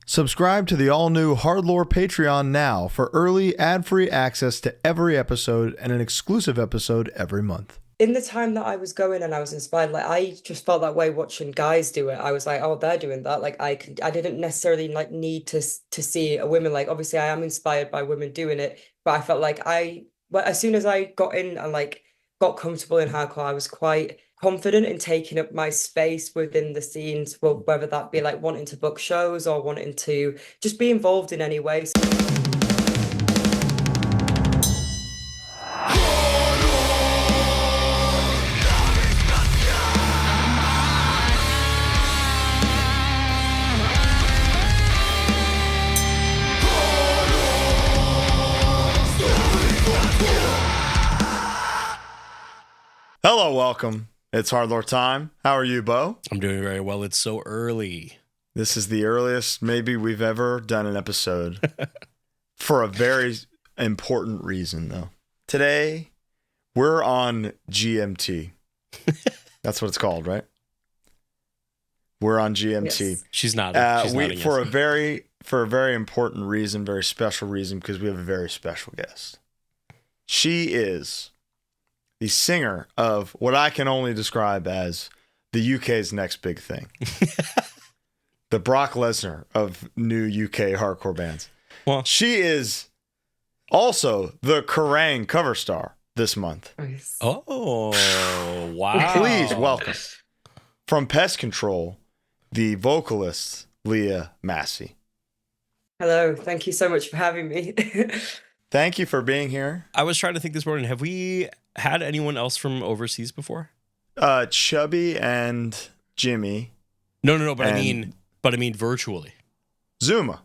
Subscribe to the all-new HardLore Patreon now for early, ad-free access to every episode and an exclusive episode every month. In the time that I was going and I was inspired, like I just felt that way watching guys do it. I was like, oh, they're doing that. Like I didn't necessarily like need to see a women. Like obviously I am inspired by women doing it, but I felt like as soon as I got in and like got comfortable in hardcore, I was quite confident in taking up my space within the scenes, well, whether that be like wanting to book shows or wanting to just be involved in any way. Hello, welcome. It's HardLore time. How are you, Bo? I'm doing very well. It's so early. This is the earliest maybe we've ever done an episode for a very important reason, though. Today, we're on GMT. That's what it's called, right? We're on GMT. Yes. She's not. For a very important reason, very special reason, because we have a very special guest. She is the singer of what I can only describe as the UK's next big thing. The Brock Lesnar of new UK hardcore bands. Well, she is also the Kerrang cover star this month. Nice. Oh, wow. Please welcome, from Pest Control, the vocalist, Leah Massey. Hello, thank you so much for having me. Thank you for being here. I was trying to think this morning, have we had anyone else from overseas before? Chubby and Jimmy. No, but I mean virtually. Zuma,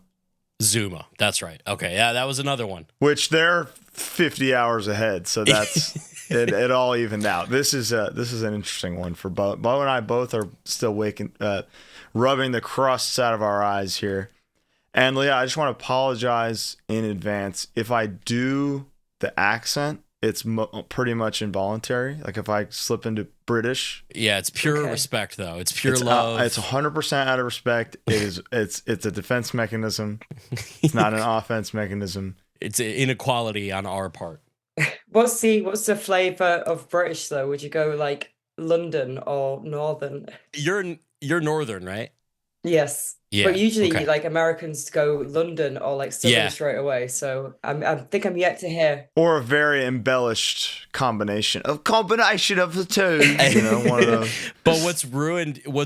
that's right. Okay, yeah, that was another one. which they're 50 hours ahead, so that's it all evened out. This is an interesting one for Bo. Bo and I both are still rubbing the crusts out of our eyes here. And Leah, I just want to apologize in advance if I do the accent. It's pretty much involuntary. Like if I slip into British. Yeah, it's pure respect, though. It's pure love. It's 100% out of respect. It's a defense mechanism. It's not an offense mechanism. It's an inequality on our part. What's the flavor of British though? Would you go like London or Northern? You're Northern, right? Yes. Yeah. But usually okay. like Americans go London or like Southern straight away. So I think I'm yet to hear. Or a very embellished combination of the two. You know, one of those. But what's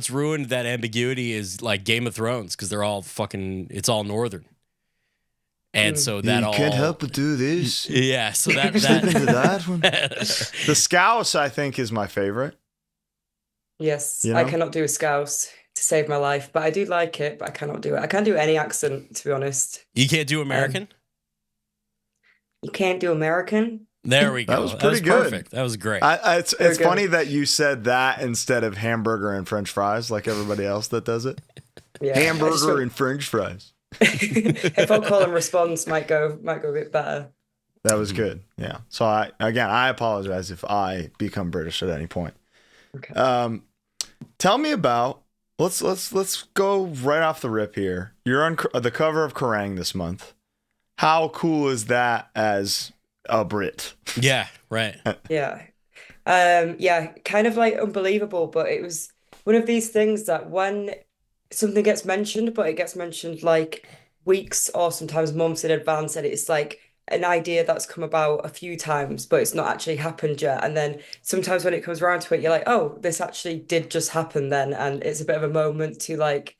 ruined that ambiguity is like Game of Thrones, because they're all it's all Northern. And so that you can't help but do this. Yeah, so that into that one. The Scouse, I think, is my favorite. Yes, You know? I cannot do a Scouse to save my life, but I do like it, but I cannot do it. I can't do any accent, to be honest. You can't do American? You can't do American? There we go. That was pretty good. Perfect. That was great. It's funny that you said that instead of hamburger and French fries, like everybody else that does it. Yeah. Hamburger and French fries. If I'll call and response might go a bit better. That was good. Yeah. So I apologize if I become British at any point. Okay. Tell me about. Let's go right off the rip here. You're on the cover of Kerrang this month. How cool is that as a Brit? Yeah, right. Yeah. Yeah, kind of like unbelievable, but it was one of these things that when something gets mentioned, but it gets mentioned like weeks or sometimes months in advance, and it's like an idea that's come about a few times, but it's not actually happened yet. And then sometimes when it comes around to it, you're like, oh, this actually did just happen then. And it's a bit of a moment to like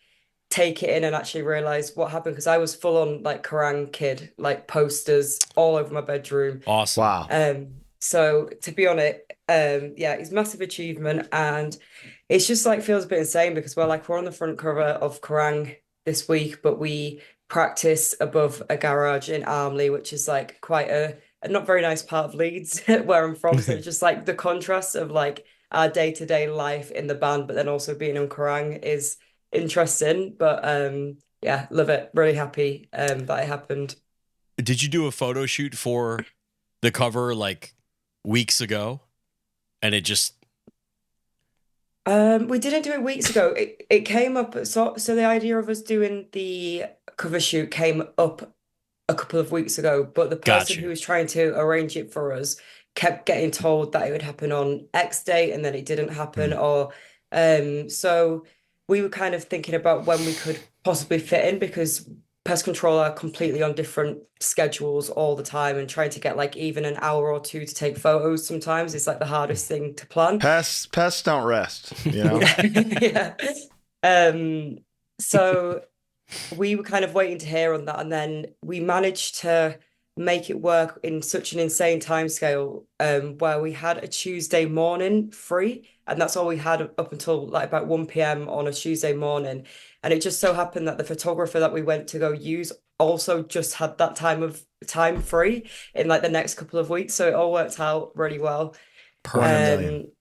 take it in and actually realize what happened. Because I was full on like Kerrang kid, like posters all over my bedroom. Awesome. Wow. So to be on it, yeah, it's a massive achievement. And it's just like feels a bit insane because we're on the front cover of Kerrang this week, but we practice above a garage in Armley, which is like quite a not very nice part of Leeds where I'm from. So just like the contrast of like our day-to-day life in the band, but then also being on Kerrang is interesting. But yeah, love it. Really happy that it happened. Did you do a photo shoot for the cover like weeks ago? And it just We didn't do it weeks ago. It came up, so the idea of us doing the cover shoot came up a couple of weeks ago, but the Got person who you. was trying to arrange it for us kept getting told that it would happen on X date and then it didn't happen, Mm. or so we were kind of thinking about when we could possibly fit in because Pest Control are completely on different schedules all the time, and trying to get like even an hour or two to take photos sometimes is like the hardest thing to plan. Pests don't rest, you know? Yeah. Um, so we were kind of waiting to hear on that, and then we managed to make it work in such an insane timescale, where we had a Tuesday morning free, and that's all we had up until like about 1 p.m. on a Tuesday morning. And it just so happened that the photographer that we went to go use also just had that time free in like the next couple of weeks. So it all worked out really well. One in a Perfect. million.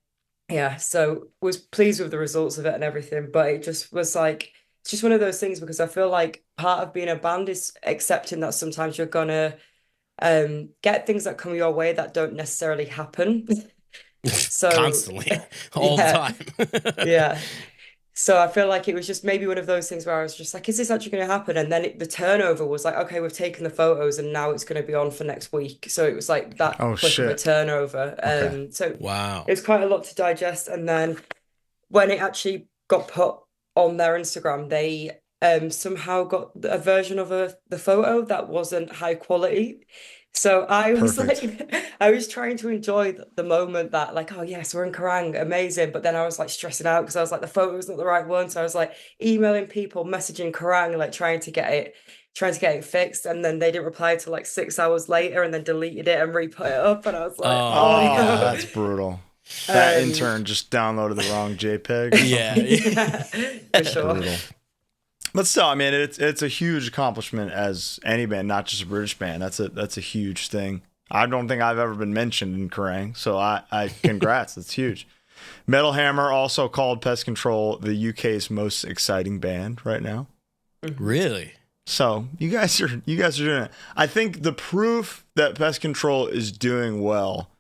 Yeah, so was pleased with the results of it and everything, but it just was like it's just one of those things because I feel like part of being a band is accepting that sometimes you're gonna get things that come your way that don't necessarily happen. So Constantly, all the yeah, time. yeah. So I feel like it was just maybe one of those things where I was just like, is this actually going to happen? And then the turnover was like, okay, we've taken the photos and now it's going to be on for next week. So it was like that Oh quick of a shit. turnover. Okay. So Wow. it's quite a lot to digest. And then when it actually got put on their Instagram, they somehow got a version of the photo that wasn't high quality. So I was Perfect. like, I was trying to enjoy the moment that like, oh yes, we're in Kerrang, amazing. But then I was like stressing out because I was like, the photo's not the right one. So I was like emailing people, messaging Kerrang, like trying to get it fixed. And then they didn't reply till like 6 hours later and then deleted it and re-put it up. And I was like, Oh oh my Oh, no. that's God. brutal. That Um, intern just downloaded the wrong JPEG or Yeah. something. yeah, for sure. Brutal. But still, I mean, it's a huge accomplishment as any band, not just a British band. That's a huge thing. I don't think I've ever been mentioned in Kerrang, so I congrats. That's huge. Metal Hammer also called Pest Control the UK's most exciting band right now. Mhm. Really? So you guys are doing it. I think the proof that Pest Control is doing well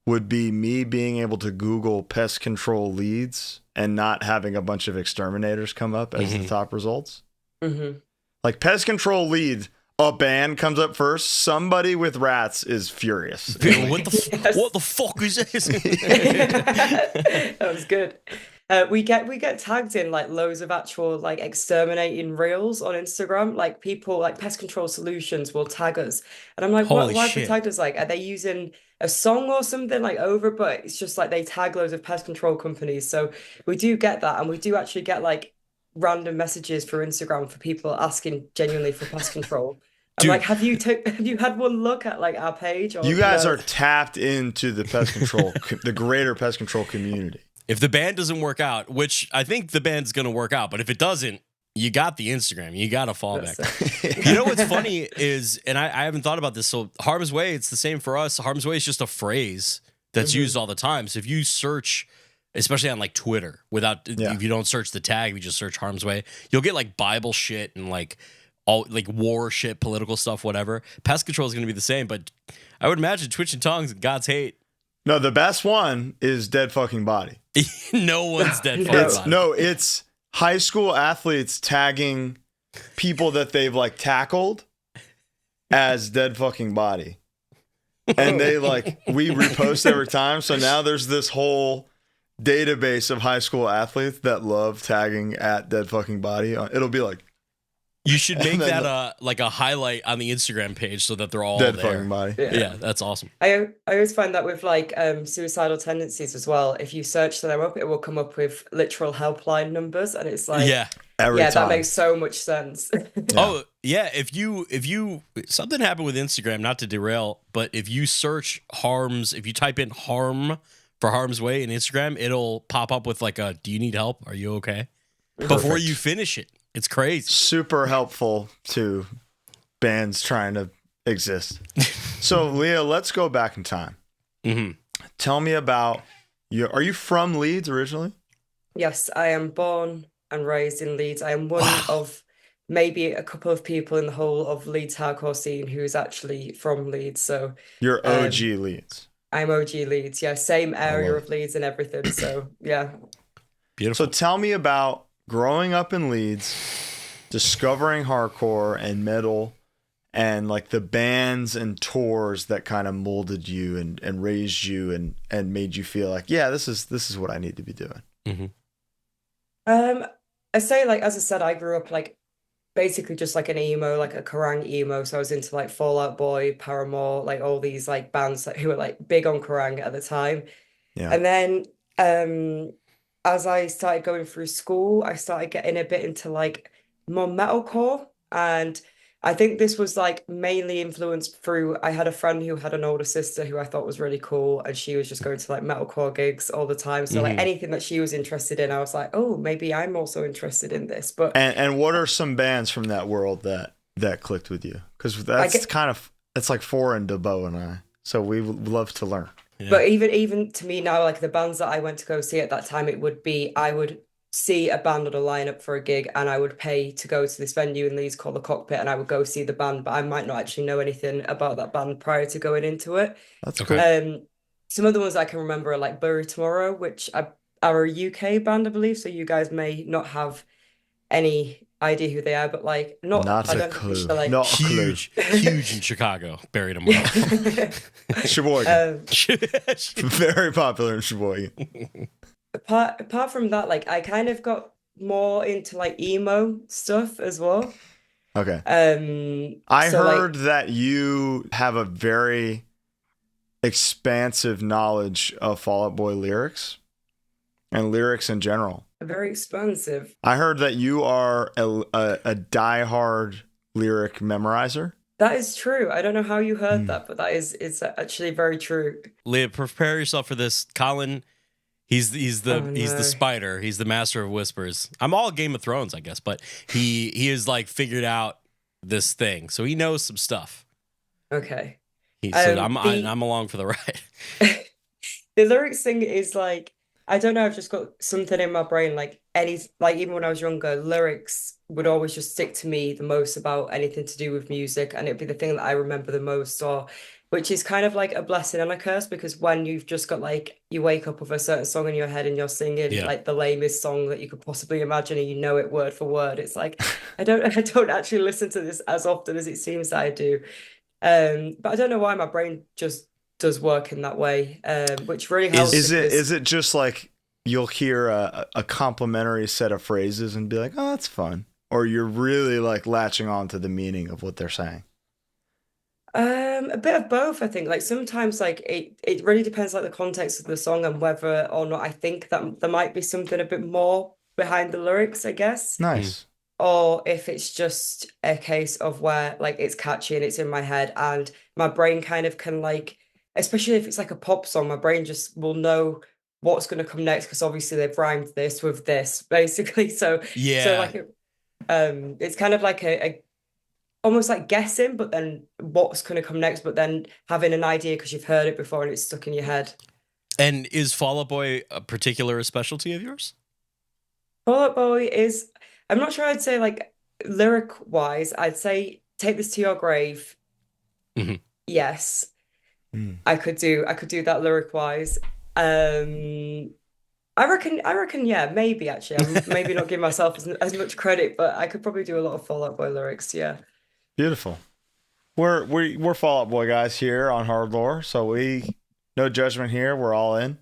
would be me being able to Google Pest Control Leeds and not having a bunch of exterminators come up as the top results. Mhm. Like Pest Control Leeds, a band comes up first. Somebody with rats is furious. Dude, what the Yes. what the fuck is this? That was good. We get tagged in like loads of actual like exterminating reels on Instagram. Like people like Pest Control Solutions will tag us, and I'm like, what? Holy Why have they shit. tagged us? Like, are they using a song or something like over? But it's just like they tag loads of pest control companies. So we do get that, and we do actually get like random messages for Instagram for people asking genuinely for pest control. I'm like, Dude, have you had one look at like our page You or guys no? are tapped into the pest control, the greater pest control community. if the band doesn't work out, which I think the band's gonna work out, but if it doesn't, you got the Instagram. You got a That's fallback. You know what's it. funny is, and I haven't thought about this. So harm's way, it's the same for us. Harm's way is just a phrase that's Mhm. used all the time. So if you search, especially on like Twitter, without Yeah. if you don't search the tag, you just search harm's way, you'll get like Bible shit and like all like war shit, political stuff, whatever. Pest control is gonna be the same, but I would imagine Twitch and tongues and God's hate. No, the best one is dead fucking body. No one's dead No. fucking It's body. no, it's high school athletes tagging people that they've like tackled as dead fucking body. And they like we repost every time. So now there's this whole database of high school athletes that love tagging at dead fucking body. It'll be like You should make And then that like a highlight on the Instagram page so that they're all dead there. fucking body. Yeah, that's awesome. I always find that with like suicidal tendencies as well. If you search them up, it will come up with literal helpline numbers, and it's like, Yeah. Every yeah, time. that makes so much sense. Oh, yeah. If you something happened with Instagram, not to derail, but if you search if you type in harm for harm's way in Instagram, it'll pop up with like a, do you need help? Are you okay? Before Perfect. you finish it. It's crazy. Super helpful to bands trying to exist. So Leah, let's go back in time. hmm Tell me about you. Are you from Leeds originally? Yes, I am born and raised in Leeds. I am one Wow. of maybe a couple of people in the whole of Leeds hardcore scene who is actually from Leeds. So You're OG um, Leeds. I'm OG Leeds. Yeah, same I area love of Leeds and everything. So yeah. Beautiful. So tell me about growing up in Leeds, discovering hardcore and metal, and like the bands and tours that kind of molded you and raised you and made you feel like, yeah, this is what I need to be doing. Mm-hmm. I say, like, as I said, I grew up like basically just like an emo, like a Kerrang emo. So I was into like Fall Out Boy, Paramore, like all these like bands who were like big on Kerrang at the time. Yeah. And then as I started going through school, I started getting a bit into like more metalcore. And I think this was like mainly influenced through I had a friend who had an older sister who I thought was really cool, and she was just going to like metalcore gigs all the time. So like anything that she was interested in, I was like, oh, maybe I'm also interested in this. But And what are some bands from that world that clicked with you? Because that's it's like foreign to Bo and I. So we would love to learn. Yeah. But even to me now, like the bands that I went to go see at that time, it would be I would see a band on a lineup for a gig, and I would pay to go to this venue in Leeds called the Cockpit, and I would go see the band, but I might not actually know anything about that band prior to going into it. That's Okay. cool. Some of the ones I can remember are like Bury Tomorrow, which are a UK band, I believe. So you guys may not have any idea who they are, but like Not I a don't think we clue. should like Not a clue. Huge in Chicago. Buried them well. Sheboygan. Very popular in Sheboygan. apart from that, like I kind of got more into like emo stuff as well. Okay. I So like heard that you have a very expansive knowledge of Fall Out Boy lyrics and lyrics in general. very expensive. I heard that you are a diehard lyric memorizer. That is true. I don't know how you heard that, but that is actually very true. Leah, prepare yourself for this. Colin, he's the spider. He's the master of whispers. I'm all Game of Thrones, I guess, but he has like figured out this thing, so he knows some stuff. Okay. He said, "I'm along for the ride." The lyrics thing is like I don't know. I've just got something in my brain. Like even when I was younger, lyrics would always just stick to me the most about anything to do with music, and it'd be the thing that I remember the most, or which is kind of like a blessing and a curse because when you've just got like you wake up with a certain song in your head and you're singing like the lamest song that you could possibly imagine and you know it word for word. It's like I don't actually listen to this as often as it seems that I do. But I don't know why my brain just does work in that way, which really helps. Is it just like you'll hear a complimentary set of phrases and be like, oh, that's fun, or you're really like latching on to the meaning of what they're saying? A bit of both, I think. Like sometimes, like it really depends, like the context of the song and whether or not I think that there might be something a bit more behind the lyrics, I guess. Nice. Or if it's just a case of where like it's catchy and it's in my head and my brain kind of can like, especially if it's like a pop song, my brain just will know what's going to come next because obviously they've rhymed this with this basically. So like it's kind of like a almost like guessing, but then what's going to come next, but then having an idea because you've heard it before and it's stuck in your head. And is Fall Out Boy a particular specialty of yours? Fall Out Boy is, I'm not sure I'd say like lyric wise, I'd say Take This to Your Grave. Mm-hmm. Yes. I could do that lyric wise. I reckon, yeah, maybe actually. I'm maybe not giving myself as much credit, but I could probably do a lot of Fall Out Boy lyrics, yeah. Beautiful. We're Fall Out Boy guys here on HardLore, so no judgment here. We're all in.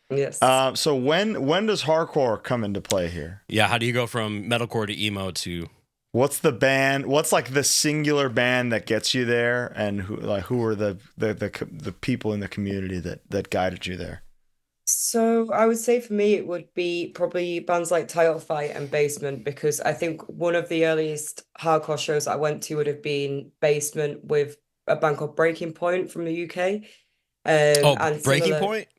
Yes. So when does hardcore come into play here? Yeah, how do you go from metalcore to emo to? What's the band? What's like the singular band that gets you there, and who are the people in the community that guided you there? So I would say for me it would be probably bands like Title Fight and Basement because I think one of the earliest hardcore shows that I went to would have been Basement with a band called Breaking Point from the UK. And Breaking Point?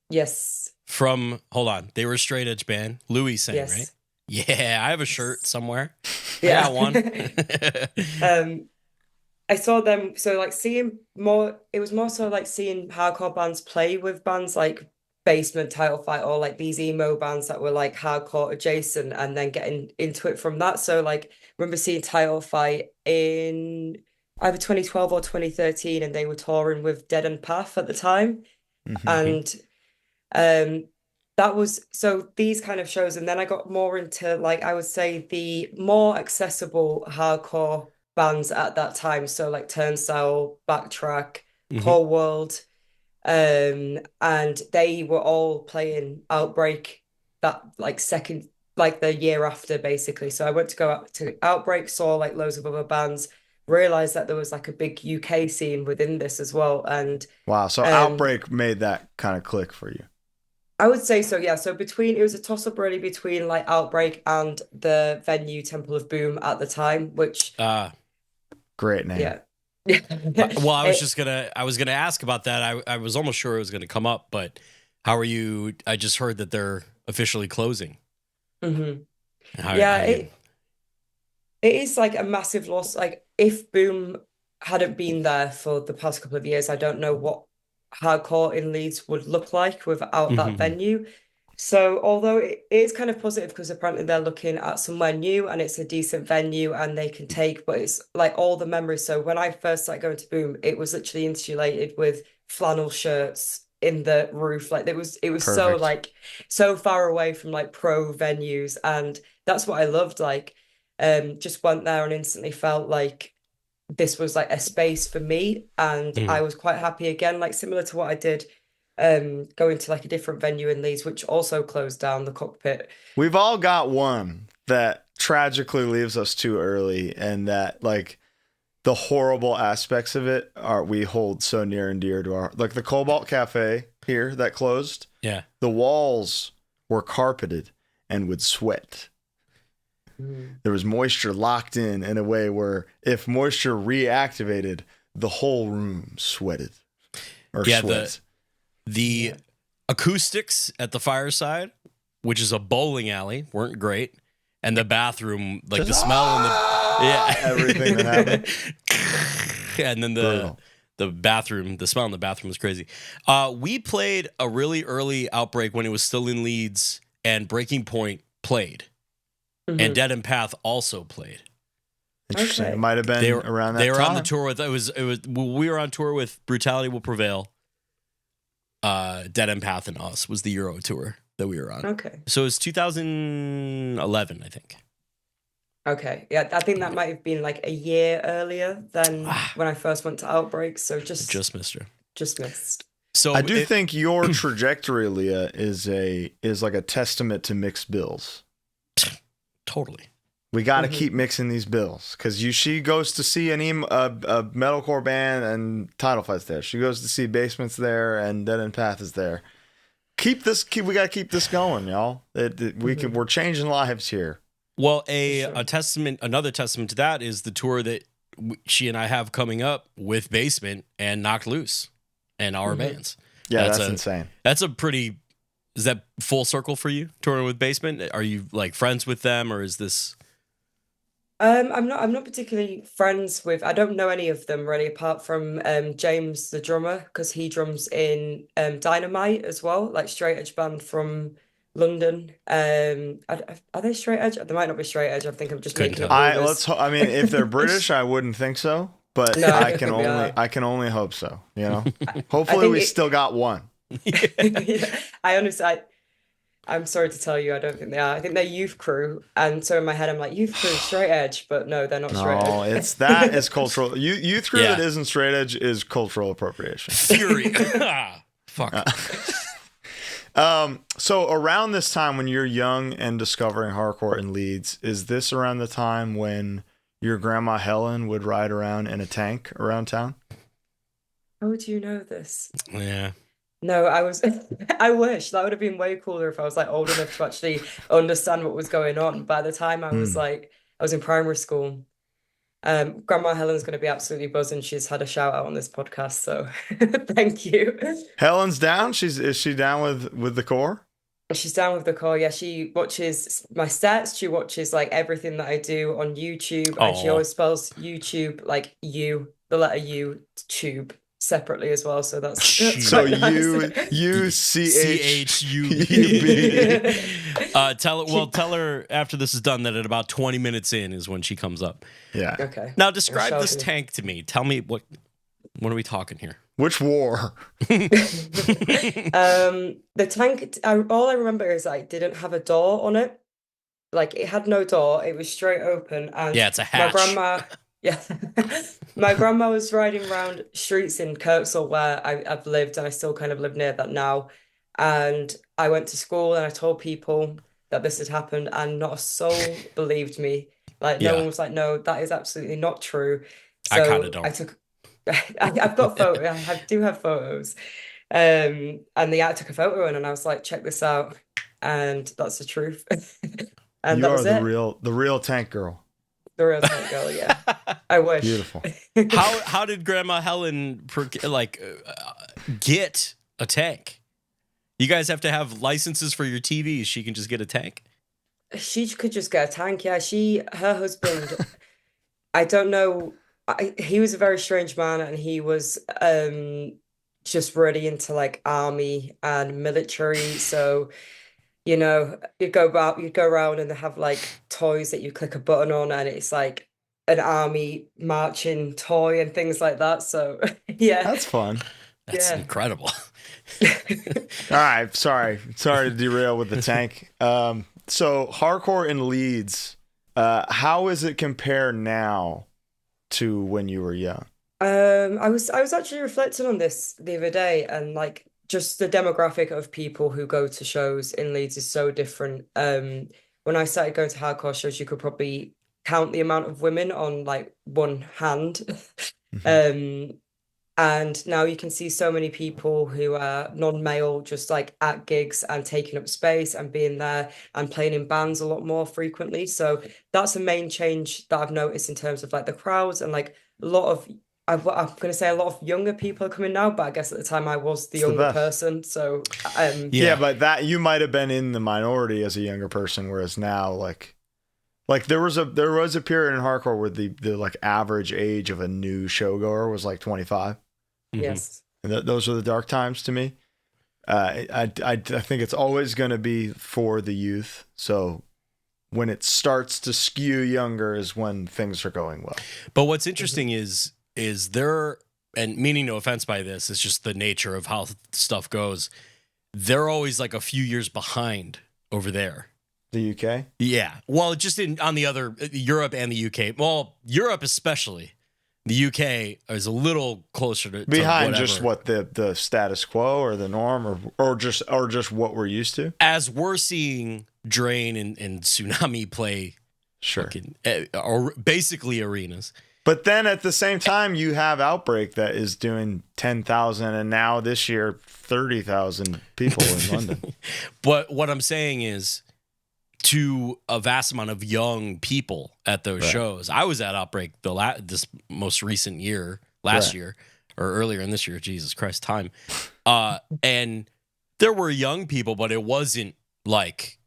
Yes. Hold on, they were a straight edge band. Louis sang, Yes. right? Yeah, I have a shirt somewhere. Yeah. I got one. I saw them, so like it was more so like seeing hardcore bands play with bands like Basement, Title Fight, or like these emo bands that were like hardcore adjacent and then getting into it from that. So like I remember seeing Title Fight in either 2012 or 2013 and they were touring with Dead End Path at the time. Mm-hmm. And that was so these kind of shows, and then I got more into like I would say the more accessible hardcore bands at that time. So like Turnstile, Backtrack, Mhm. Whole World, and they were all playing Outbreak that like second like the year after basically. So I went to go out to Outbreak, saw like loads of other bands, realized that there was like a big UK scene within this as well, and Wow. So um Outbreak made that kind of click for you. I would say so, yeah. So between it was a toss-up really between like Outbreak and the venue Temple of Boom at the time, which Uh, Great name. yeah. well, It, I was gonna ask about that. I was almost sure it was gonna come up, but how are you? I just heard that they're officially closing. mhm. How Yeah, you? it is like a massive loss. Like if Boom hadn't been there for the past couple of years, I don't know what hardcore in Leeds would look like without that Mhm. venue. So although it is kind of positive because apparently they're looking at somewhere new and it's a decent venue and they can take, but it's like all the memories. So when I first started going to Boom, it was literally insulated with flannel shirts in the roof. Like it was so Perfect. like so far away from like pro venues. And that's what I loved. Like just went there and instantly felt like this was like a space for me and I Mhm. was quite happy again, like similar to what I did going to like a different venue in Leeds, which also closed down, the Cockpit. We've all got one that tragically leaves us too early, and that like the horrible aspects of it are we hold so near and dear to our, like the Cobalt Cafe here that closed. Yeah. The walls were carpeted and would sweat. Mm. There was moisture locked in a way where if moisture reactivated, the whole room sweated or Yeah, sweat. The Yeah. acoustics at the Fireside, which is a bowling alley, weren't great, and the bathroom, like the smell and the Everything that happened. and then Brutal. the bathroom, the smell in the bathroom was crazy. We played a really early Outbreak when it was still in Leeds, and Breaking Point played, and Mhm. Dead End Path also played. Interesting. Okay. It might have been They were around that they were time. on the tour with we were on tour with Brutality Will Prevail. Dead End Path and Us was the Euro tour that we were on. Okay. So it was 2011, I think. Okay. Yeah, I think that might have been like a year earlier than Ah, when I first went to Outbreak. So just missed her. just missed. So I do think your trajectory, Leah, is like a testament to mixed bills. totally. We got to Mhm. keep mixing these bills because she goes to see a metalcore band and Title Fight's there. She goes to see Basement's there and Dead End Path is there. We got to keep this going, y'all. We're changing lives here. Well, sure. another testament to that is the tour that she and I have coming up with Basement and Knocked Loose and our Mhm. bands. Yeah, that's insane. That's a pretty. Is that full circle for you touring with Basement? Are you like friends with them, or is this? I'm not particularly friends with, I don't know any of them really, apart from James, the drummer, because he drums in Dynamite as well, like straight edge band from London. Are they straight edge? They might not be straight edge. I think I'm just Couldn't making up tell. rumors. I mean, if they're British, I wouldn't think so, but No, I think we are. I can only hope so. You know, I hopefully think we it, still got one. I honestly, I'm sorry to tell you, I don't think they are. I think they're Youth Crew, and so in my head, I'm like Youth Crew, straight edge, but no, they're not straight No, edge. it's that is cultural. You through Yeah. that isn't straight edge is cultural appropriation. Fury. Fuck. So around this time when you're young and discovering hardcore in Leeds, is this around the time when your grandma Helen would ride around in a tank around town? How would you know this? Yeah. No, I was. I wish that would have been way cooler if I was like old enough to actually understand what was going on. By the time I was Hmm. like, I was in primary school. Grandma Helen's going to be absolutely buzzing. She's had a shout out on this podcast, so thank you. Helen's down. Is she down with the core? She's down with the call. Yeah, she watches my stats. She watches like everything that I do on YouTube, and she Oh. always spells YouTube like you, the letter U, tube separately as well. So that's So quite nice. UCHUB. Tell her after this is done that at about 20 minutes in is when she comes up. Yeah. Okay. Now describe I'll this show you. tank to me. Tell me what are we talking here? Which war? The tank, all I remember is I didn't have a door on it. Like it had no door. It was straight open. And Yeah, it's a my hatch. grandma, yeah, my grandma was riding around streets in Kirksall where I've lived, and I still kind of live near that now. And I went to school and I told people that this had happened, and not a soul believed me. Like no Yeah. one was like, no, that is absolutely not true. I kind So of don't. I took, I've got photos. Do have photos. And I took a photo and I was like, check this out, and that's the truth. And You that are was the it. real tank girl. The real tank girl, yeah. I wish. Beautiful. How did Grandma Helen get a tank? You guys have to have licenses for your TVs. She can just get a tank. She could just get a tank, yeah. Her husband, I don't know. He was a very strange man, and he was just really into like army and military. So, you'd go around and they have like toys that you click a button on, and it's like an army marching toy and things like that. So, yeah. That's fun. That's Yeah. incredible. All right, sorry to derail with the tank. So hardcore in Leeds, how is it compared now to when you were young? I was actually reflecting on this the other day, and like just the demographic of people who go to shows in Leeds is so different. When I started going to hardcore shows, you could probably count the amount of women on like one hand. And now you can see so many people who are non-male just like at gigs and taking up space and being there and playing in bands a lot more frequently. So that's a main change that I've noticed in terms of like the crowds, and like a lot of I'm going to say a lot of younger people are coming now, but I guess at the time I was the It's the younger best. person. So Yeah, but that you might have been in the minority as a younger person, whereas now like there was a period in hardcore where the like average age of a new showgoer was like 25. yes. And those are the dark times to me. I think it's always going to be for the youth. So when it starts to skew younger is when things are going well. But what's interesting is there, and meaning no offense by this, it's just the nature of how stuff goes. They're always like a few years behind over there. The UK? Yeah. Well, just on the other, Europe and the UK. Well, Europe especially. The UK is a little closer to Behind to just what the status quo or the norm or just what we're used to. As we're seeing Drain and Tsunami play Sure. or basically arenas. But then at the same time, you have Outbreak that is doing 10,000 and now this year 30,000 people in London. But what I'm saying is, to a vast amount of young people at those shows. I was at Outbreak this most recent year, last year, or earlier in this year. Jesus Christ, time. And there were young people, but it wasn't like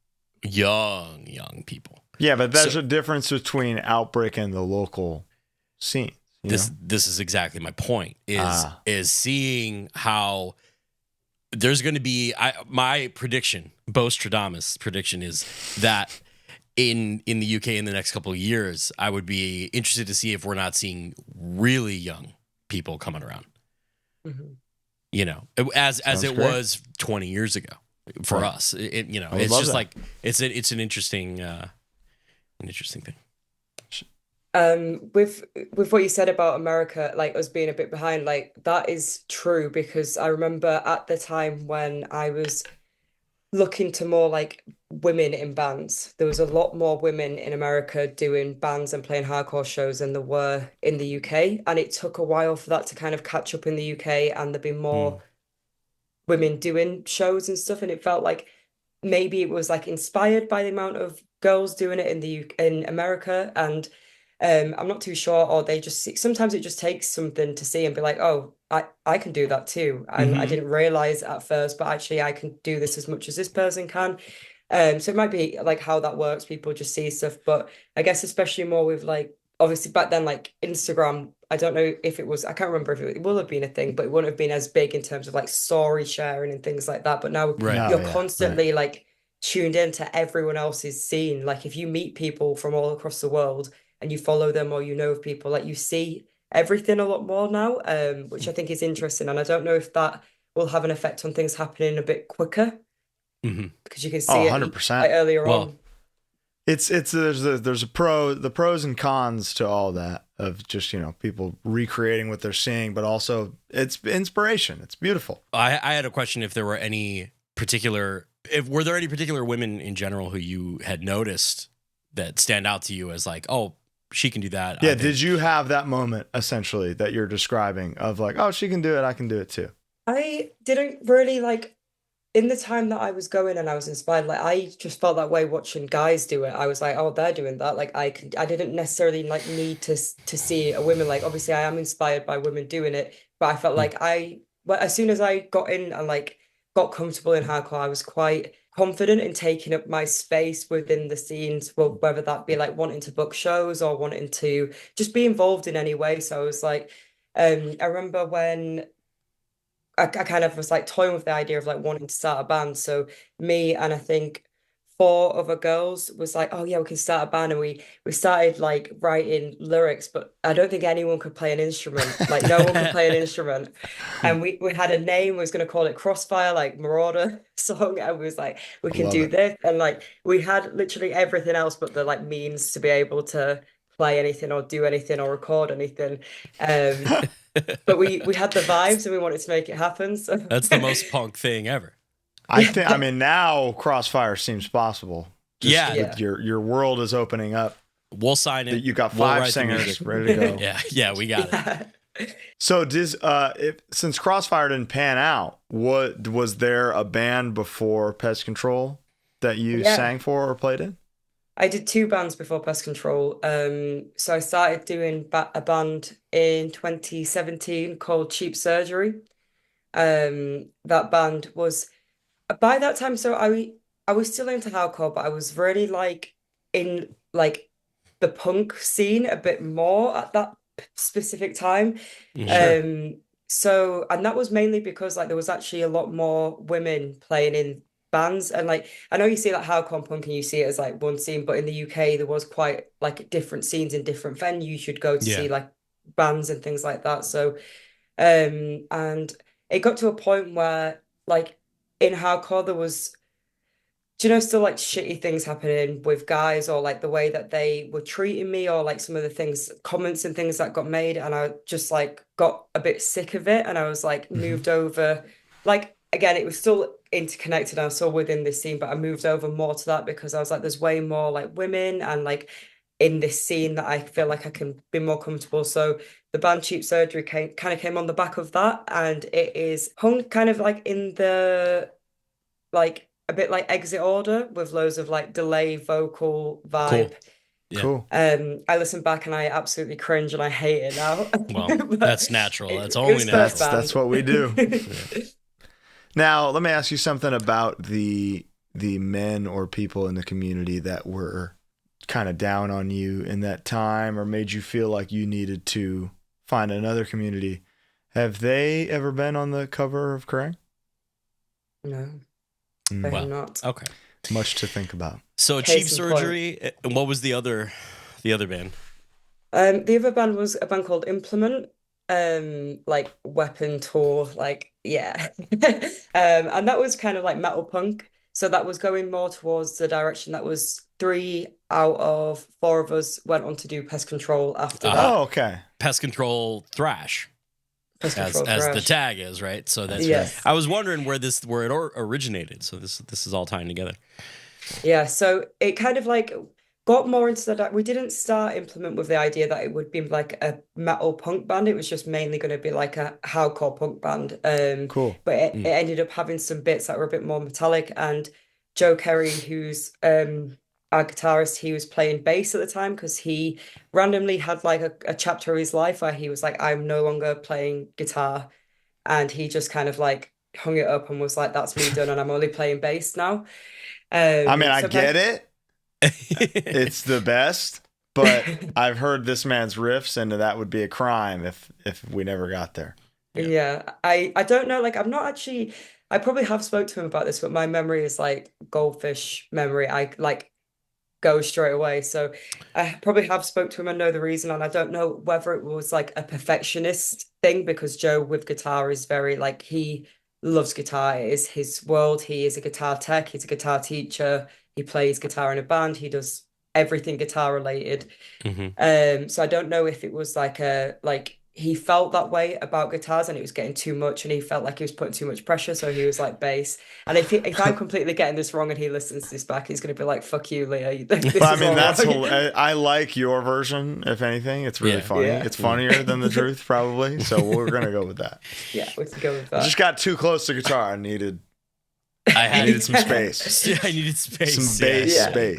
young people. Yeah, but there's a difference between Outbreak and the local scene. This is exactly my point. Is seeing how there's going to be my prediction, Bostradamus prediction, is that in the UK in the next couple of years, I would be interested to see if we're not seeing really young people coming around. Mm-hmm. You know, as it great. was 20 years ago for us. It's just like it's an interesting thing. With what you said about America, like us being a bit behind, like that is true, because I remember at the time when I was looking to more like women in bands, there was a lot more women in America doing bands and playing hardcore shows than there were in the UK, and it took a while for that to kind of catch up in the UK, and there'd be more women doing shows and stuff, and it felt like maybe it was like inspired by the amount of girls doing it in America, and I'm not too sure, or they just see, sometimes it just takes something to see and be like, oh, I can do that too. And I didn't realize at first, but actually I can do this as much as this person can. So it might be like how that works. People just see stuff, but I guess especially more with like, obviously back then, like Instagram, I don't know if it was, I can't remember if it will have been a thing, but it wouldn't have been as big in terms of like story sharing and things like that. But now you're constantly like tuned into everyone else's scene. Like if you meet people from all across the world and you follow them, or you know of people, like you see everything a lot more now, which I think is interesting. And I don't know if that will have an effect on things happening a bit quicker because you can Oh, see it 100%. earlier Well, on. There's the pros and cons to all that of just, people recreating what they're seeing, but also it's inspiration. It's beautiful. I had a question if there were any were there any particular women in general who you had noticed that stand out to you as like, oh, she can do that. Yeah. Did you have that moment essentially that you're describing of like, oh, she can do it, I can do it too? I didn't really in the time that I was going and I was inspired, I just felt that way watching guys do it. I was like, oh, they're doing that. I didn't necessarily need to see a women. Obviously I am inspired by women doing it, but I felt as soon as I got in and got comfortable in hardcore, I was quite confident in taking up my space within the scenes, well, whether that be wanting to book shows or wanting to just be involved in any way. So I was I remember when I kind of was toying with the idea of wanting to start a band. So me and I think four other girls was oh yeah, we can start a band, and we started writing lyrics, but I don't think anyone could play an instrument. No one could play an instrument. And we had a name, we was gonna call it Crossfire, Marauder song, and we was we can do this. And we had literally everything else but the means to be able to play anything or do anything or record anything. But we had the vibes and we wanted to make it happen. So that's the most punk thing ever. I mean, now Crossfire seems possible. Yeah. Your world is opening up. We'll sign it. You got 5 singers ready to go. Yeah, we got it. So since Crossfire didn't pan out, was there a band before Pest Control that you sang for or played in? I did 2 bands before Pest Control. So I started doing a band in 2017 called Cheap Surgery. That band was by that time. So I was still into hardcore, but I was really in the punk scene a bit more at that specific time. Sure. So, and that was mainly because there was actually a lot more women playing in bands, and I know you see hardcore punk and you see it as one scene, but in the UK there was quite different scenes in different venues you'd go to see bands and things like that. So and it got to a point where in hardcore there was, still shitty things happening with guys, or the way that they were treating me, or some of the comments and things that got made, and I just got a bit sick of it, and I was moved over. Again, it was still interconnected. I was still within this scene, but I moved over more to that because I was there's way more women and in this scene that I feel I can be more comfortable. So the band Cheap Surgery came on the back of that, and it is hung kind of in the a bit Exit Order with loads of delay vocal vibe. Cool. Yeah. Cool. I listen back and I absolutely cringe and I hate it now. Well, that's natural. That's only natural. That's what we do. Now, let me ask you something about the men or people in the community that were kind of down on you in that time or made you feel like you needed to find another community. Have they ever been on the cover of Kerrang? No, they have not. Okay. Much to think about. So Cheap Surgery, and what was the other band? The other band was a band called Implement. Weapon Tour, yeah. And that was kind of metal punk, so that was going more towards the direction that was 3 out of 4 of us went on to do Pest Control after that. Oh, okay. Pest Control thrash, as the tag is, right? So that's yes. I was wondering where it originated, so this is all tying together. Yeah, so it kind of got more into that. We didn't start Implement with the idea that it would be a metal punk band. It was just mainly going to be a hardcore punk band. Cool. But it ended up having some bits that were a bit more metallic. And Joe Kerry, who's our guitarist, he was playing bass at the time because he randomly had a chapter of his life where he was I'm no longer playing guitar. And he just kind of hung it up and was that's me done, and I'm only playing bass now. I get it. It's the best, but I've heard this man's riffs, and that would be a crime if we never got there. Yeah, I don't know. I'm not actually. I probably have spoke to him about this, but my memory is goldfish memory. go straight away. So I probably have spoke to him and know the reason, and I don't know whether it was like a perfectionist thing, because Joe with guitar is very like, he loves guitar. It is his world. He is a guitar tech. He's a guitar teacher. He plays guitar in a band. He does everything guitar related. So I don't know if it was like he felt that way about guitars and it was getting too much, and he felt like he was putting too much pressure, so he was like bass. And if I'm completely getting this wrong and he listens to this back, he's going to be like, fuck you, Leah. I mean, I like your version, if anything. It's really funny. Yeah. It's funnier than the truth, probably. So we're going to go with that. Yeah, we can go with that. I just got too close to guitar. I needed some space. Yeah, I needed space. Some bass space.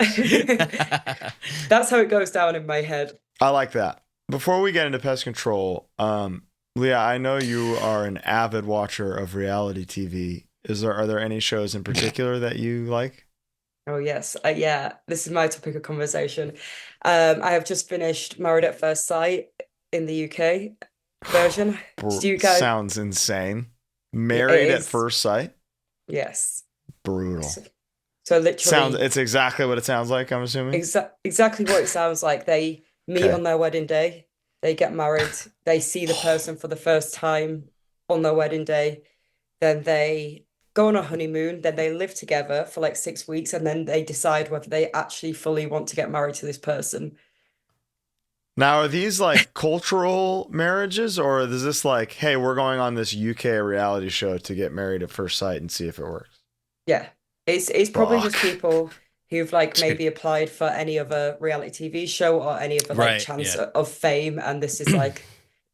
That's how it goes down in my head. I like that. Before we get into Pest Control, Leah, I know you are an avid watcher of reality TV. Are there any shows in particular that you like? Oh, yes. Yeah, this is my topic of conversation. I have just finished Married at First Sight in the UK version. Do you guys... Sounds insane. Married at First Sight? Yes. Brutal. So literally... It's exactly what it sounds like, I'm assuming? Exactly what it sounds like. They meet on their wedding day. They get married. They see the person for the first time on their wedding day. Then they go on a honeymoon. Then they live together for like 6 weeks. And then they decide whether they actually fully want to get married to this person. Now, are these like cultural marriages, or is this like, hey, we're going on this UK reality show to get married at first sight and see if it works? Yeah. It's probably just people who've like maybe applied for any other reality TV show or any other like chance of fame, and this is like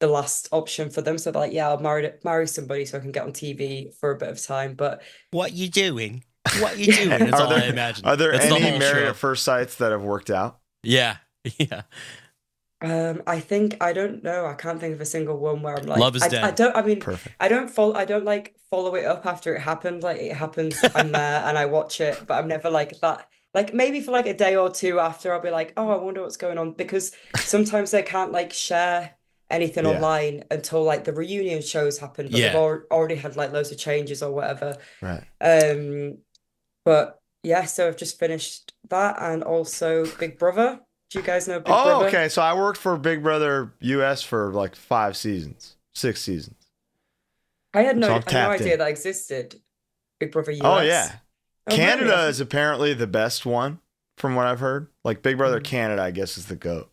the last option for them. So they're like, yeah, I'll marry somebody so I can get on TV for a bit of time. But what you doing? What you doing? That's all I imagine. Are there any Married at First Sights that have worked out? Yeah. Yeah. I don't know. I can't think of a single one where I'm like, Love is dead. Perfect. I don't follow it up after it happened. Like it happens, I'm there and I watch it, but I'm never like that. Like maybe for like a day or two after, I'll be like, oh, I wonder what's going on, because sometimes they can't like share anything online until like the reunion shows happen, but they've already had like loads of changes or whatever. Right. But yeah, so I've just finished that, and also Big Brother. Do you guys know Big Brother? Oh, okay. So I worked for Big Brother US for like 6 seasons. I had no idea that existed. Big Brother US. Oh, yeah. Canada is apparently the best one, from what I've heard. Like Big Brother Canada, I guess, is the GOAT.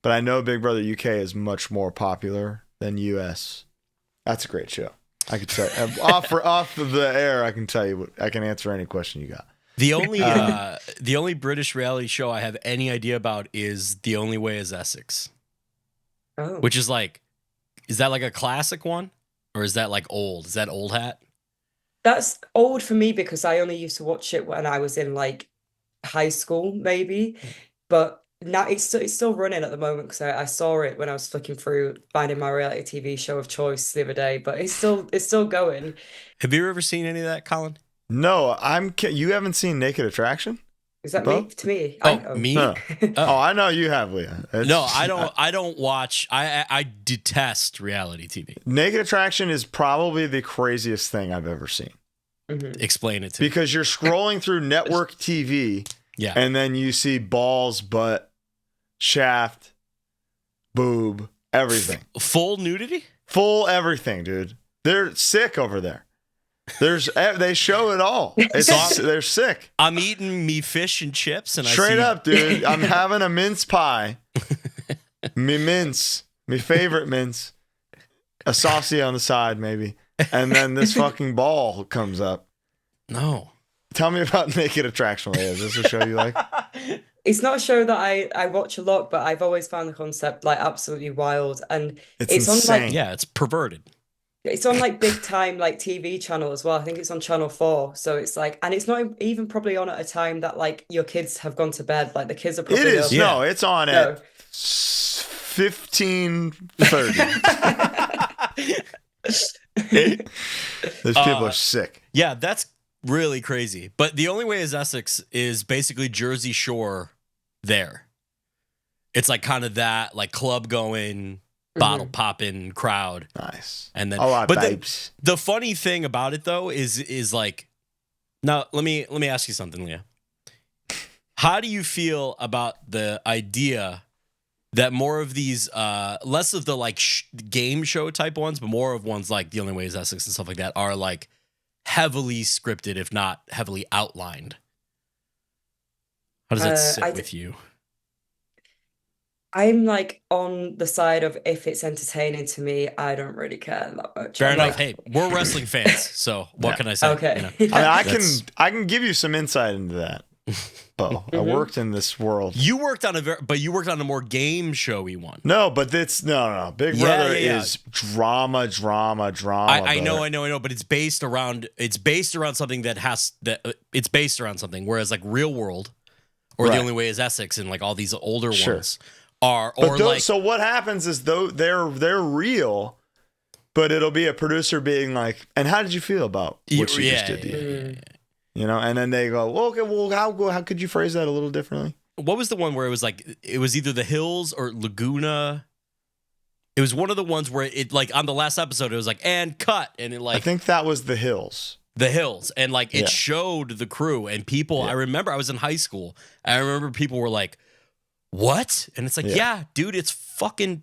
But I know Big Brother UK is much more popular than US. That's a great show. I could tell off the air. I can tell you. I can answer any question you got. The only British reality show I have any idea about is The Only Way Is Essex. Oh. Which is like, is that like a classic one, or is that like old? Is that old hat? That's old for me because I only used to watch it when I was in like high school, maybe. But now it's still running at the moment, because I saw it when I was flicking through finding my reality TV show of choice the other day. But it's still going. Have you ever seen any of that, Colin? No, you haven't seen Naked Attraction? Is that me? To me? Me? No. Oh, I know you have, Leah. No, I don't. I don't watch. I detest reality TV. Naked Attraction is probably the craziest thing I've ever seen. Mm-hmm. Explain it to me. Because you're scrolling through network TV, and then you see balls, butt, shaft, boob, everything. Full nudity? Full everything, dude. They're sick over there. They show it all. They're sick. I'm eating me fish and chips, and straight up, dude. I'm having a mince pie. Me favorite mince. A saucy on the side, maybe. And then this fucking ball comes up. No. Tell me about Naked Attraction, Leah. Is this a show you like? It's not a show that I watch a lot, but I've always found the concept like absolutely wild. And it's insane. on like, yeah, it's perverted. It's on like big time like TV channel as well. I think it's on Channel 4. So it's like, and it's not even probably on at a time that like your kids have gone to bed. Like the kids are probably It is. up. No, it's on at 15:30. Those people are sick. Yeah, that's really crazy. But The Only Way Is Essex is basically Jersey Shore there. It's like kind of that like club going, bottle popping crowd. Nice. And then babes. The funny thing about it though is like, now let me ask you something, Leah. How do you feel about the idea that more of these, less of the like game show type ones, but more of ones like The Only Way Is Essex and stuff like that are like heavily scripted, if not heavily outlined? How does that sit with you? I'm like on the side of if it's entertaining to me, I don't really care that much. Fair I'm enough. like, hey, we're wrestling fans, so what can I say? Okay. You know? I mean, I can give you some insight into that. Bo, I worked in this world. You worked on you worked on a more game showy one. No, but it's no. Big Brother is drama. I know, but it's based around something it's based around something. Whereas like Real World or The Only Way Is Essex and like all these older ones are so what happens is though they're real, but it'll be a producer being like, and how did you feel about what she just did to you? You know, and then they go, well, okay, well, how could you phrase that a little differently? What was the one where it was like, it was either The Hills or Laguna? It was one of the ones where it like on the last episode, it was like, and cut. And it like, I think that was The Hills. The Hills. And like, it showed the crew and people. I remember I was in high school. I remember people were like, what? And it's like, yeah dude, it's fucking.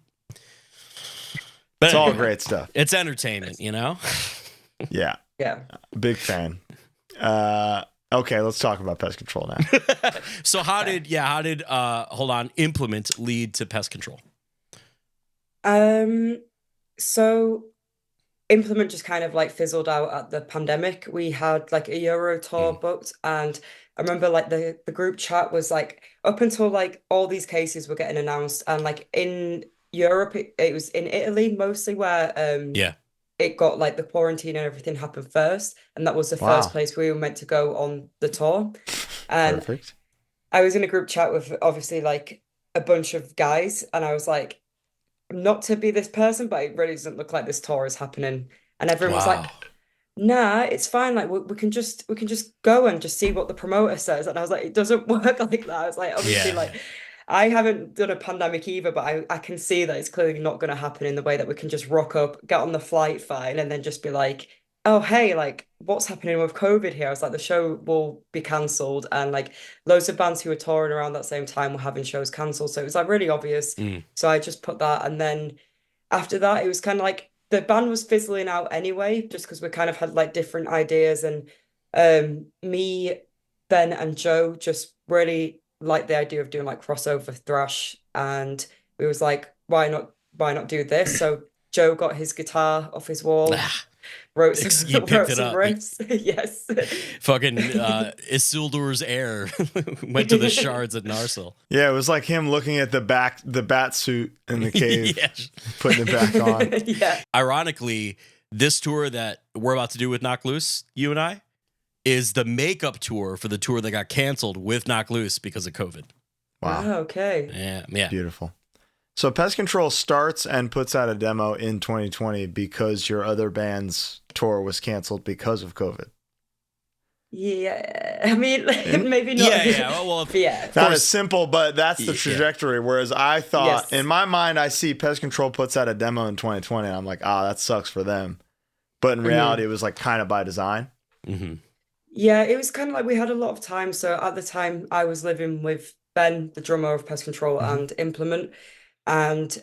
But it's all great stuff. It's entertainment, you know? Yeah. Big fan. Okay, let's talk about Pest Control now. So how did Implement lead to Pest Control? So Implement just kind of like fizzled out at the pandemic. We had like a Euro tour booked, and I remember like the group chat was like up until like all these cases were getting announced, and like in Europe it was in Italy mostly where it got like the quarantine and everything happened first, and that was the first place we were meant to go on the tour. And perfect. I was in a group chat with obviously like a bunch of guys, and I was like, not to be this person, but it really doesn't look like this tour is happening. And everyone was like, nah, it's fine. Like we can just go and just see what the promoter says. And I was like, it doesn't work like that. I was like, obviously, like I haven't done a pandemic either, but I can see that it's clearly not going to happen in the way that we can just rock up, get on the flight fine, and then just be like, oh, hey, like, what's happening with COVID here? I was like, the show will be cancelled. And like loads of bands who were touring around that same time were having shows cancelled. So it was like really obvious. So I just put that. And then after that, it was kind of like the band was fizzling out anyway, just because we kind of had like different ideas. And me, Ben, and Joe just really liked the idea of doing like crossover thrash. And we was like, why not do this? So Joe got his guitar off his wall. Wrote some riffs. Yes. Fucking Isildur's heir went to the shards at Narsil. Yeah, it was like him looking at the bat suit in the cave, putting it back on. Ironically, this tour that we're about to do with Knock Loose, you and I, is the makeup tour for the tour that got canceled with Knock Loose because of COVID. Wow. Oh, okay. Yeah. Beautiful. So Pest Control starts and puts out a demo in 2020 because your other band's tour was canceled because of COVID. Yeah, I mean, maybe not. Well, not as simple, but that's the trajectory. Whereas I thought, in my mind, I see Pest Control puts out a demo in 2020, and I'm like, that sucks for them. But in reality, it was like kind of by design. Yeah, it was kind of like we had a lot of time. So at the time, I was living with Ben, the drummer of Pest Control, and Implement. And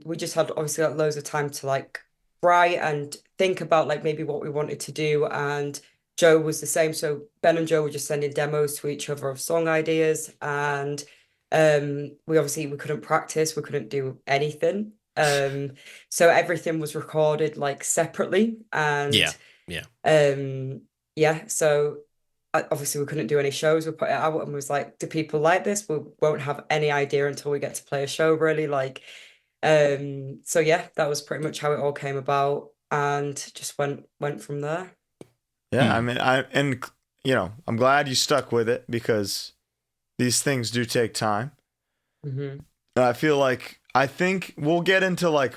we just had obviously like loads of time to like write and think about like maybe what we wanted to do. And Joe was the same. So Ben and Joe were just sending demos to each other of song ideas. And we couldn't practice. We couldn't do anything. So everything was recorded like separately. And so obviously we couldn't do any shows. We put it out and was like, do people like this? We won't have any idea until we get to play a show, really. Like, so yeah, that was pretty much how it all came about, and just went from there. Yeah, I mean, I'm glad you stuck with it because these things do take time. I think we'll get into like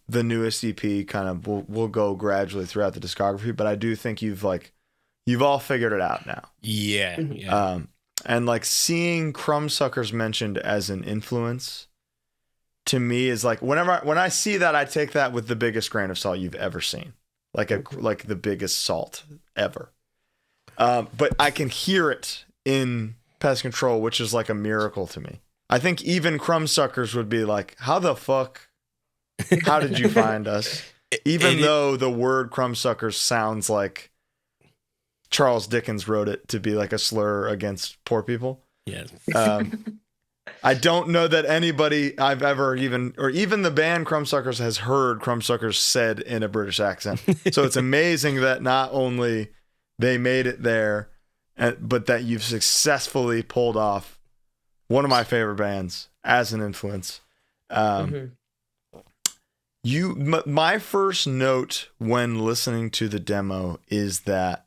the newest EP kind of. We'll go gradually throughout the discography, but I do think you've all figured it out now. Yeah. And like seeing Crumbsuckers mentioned as an influence to me is like when I see that, I take that with the biggest grain of salt you've ever seen, like the biggest salt ever. But I can hear it in Pest Control, which is like a miracle to me. I think even Crumbsuckers would be like, how the fuck? How did you find us? Even though the word Crumbsuckers sounds like Charles Dickens wrote it to be like a slur against poor people. Yeah. I don't know that anybody I've ever even the band Crumbsuckers has heard Crumbsuckers said in a British accent. So it's amazing that not only they made it there, but that you've successfully pulled off one of my favorite bands as an influence. My first note when listening to the demo is that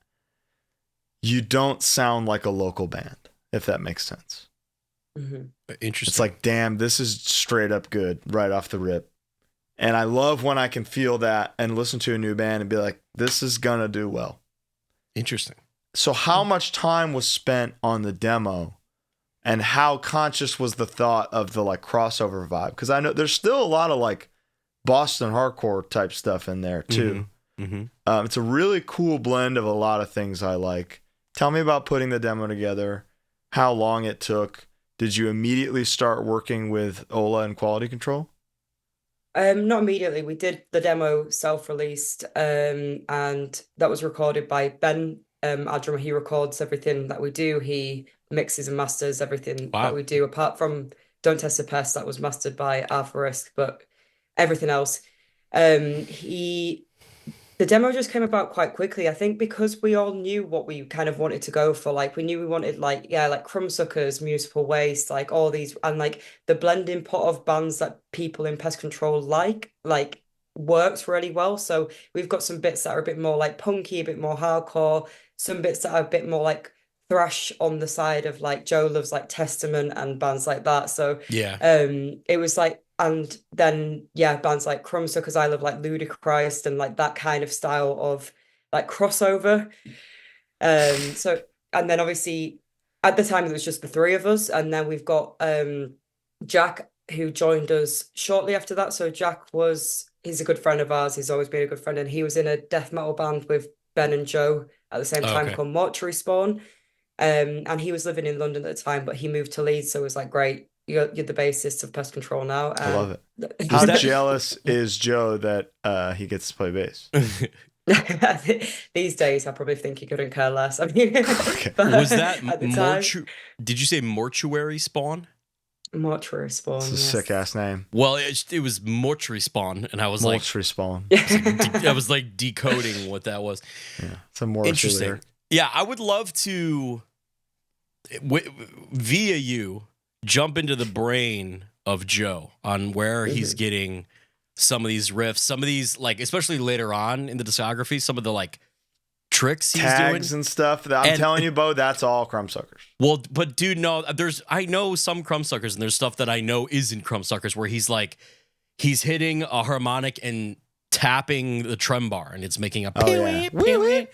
you don't sound like a local band, if that makes sense. Interesting. It's like, damn, this is straight up good right off the rip. And I love when I can feel that and listen to a new band and be like, this is gonna do well. Interesting. So how much time was spent on the demo, and how conscious was the thought of the like crossover vibe? Because I know there's still a lot of like Boston hardcore type stuff in there too. It's a really cool blend of a lot of things I like. Tell me about putting the demo together, how long it took. Did you immediately start working with Ola and Quality Control? Not immediately. We did the demo self-released, and that was recorded by Ben. Our drummer, he records everything that we do. He mixes and masters everything that we do, apart from Don't Test the Pest, that was mastered by Arthur, but everything else. The demo just came about quite quickly, I think, because we all knew what we kind of wanted to go for. Like, we knew we wanted, like Crumbsuckers, Municipal Waste, like all these, and like the blending pot of bands that people in Pest Control like works really well. So we've got some bits that are a bit more like punky, a bit more hardcore, some bits that are a bit more like thrash on the side of like Joe loves like Testament and bands like that. So it was like, and then bands like Crumbsuckers, I love like Ludicrous and like that kind of style of like crossover. So, and then obviously at the time it was just the three of us, and then we've got Jack, who joined us shortly after that. So Jack he's a good friend of ours. He's always been a good friend, and he was in a death metal band with Ben and Joe at the same time called Mortuary Spawn. And he was living in London at the time, but he moved to Leeds, so it was like, great, you're the bassist of Pest Control now. I love it. How jealous is Joe that he gets to play bass? These days, I probably think he couldn't care less. I mean, but was that did you say Mortuary Spawn? Mortuary Spawn. It's a sick ass name. Well, it was Mortuary Spawn, and I was Mortuary Spawn. I was like decoding what that was. Yeah, it's a more interesting. Yeah, I would love to, via you, jump into the brain of Joe on where he's getting some of these riffs, some of these, like, especially later on in the discography, some of the like tricks he's tags doing and stuff. I'm telling you, Bo, that's all Crumbsuckers. Well, but dude, no, I know some Crumbsuckers, and there's stuff that I know isn't Crumbsuckers where he's hitting a harmonic and tapping the trem bar, and it's making a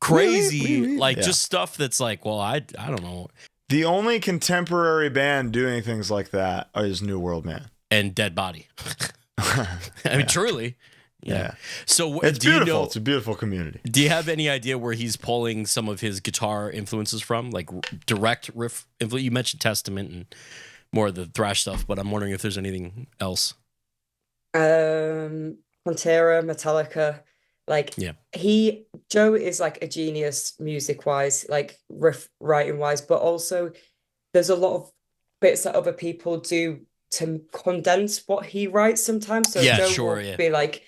crazy, just stuff that's like, well, I don't know. The only contemporary band doing things like that is New World Man and Dead Body. I mean, truly. Yeah. So it's beautiful. It's a beautiful community. Do you have any idea where he's pulling some of his guitar influences from? Like direct riff influence? You mentioned Testament and more of the thrash stuff, but I'm wondering if there's anything else. Pantera, Metallica. Joe is like a genius music wise, like riff writing wise, but also there's a lot of bits that other people do to condense what he writes sometimes. So Joe will be like,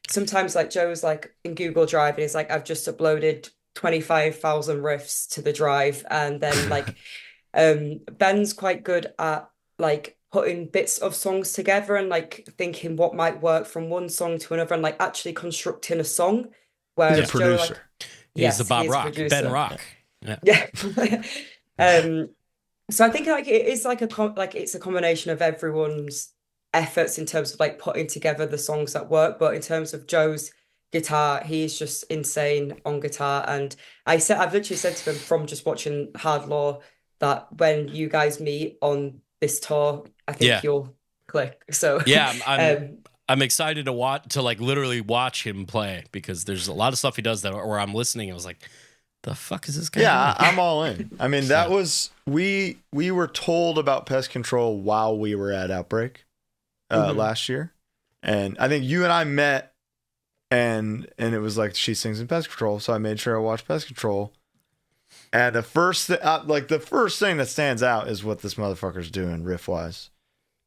sometimes like Joe's like in Google Drive and he's like, I've just uploaded 25,000 riffs to the drive. And then like Ben's quite good at like putting bits of songs together and like thinking what might work from one song to another and like actually constructing a song. Whereas he's a producer. He's the Bob Rock, Ben Rock. Yeah. So I think like it is like it's a combination of everyone's efforts in terms of like putting together the songs that work. But in terms of Joe's guitar, he's just insane on guitar. And I've literally said to him from just watching HardLore that when you guys meet on this tour, I think you'll click. So I'm excited to like literally watch him play, because there's a lot of stuff he does that where I'm listening and I was like, the fuck is this guy Yeah, doing? I'm all in. I mean, that was we were told about Pest Control while we were at Outbreak last year, and I think you and I met, and it was like she sings in Pest Control, so I made sure I watched Pest Control. And the first thing that stands out is what this motherfucker's doing riff wise.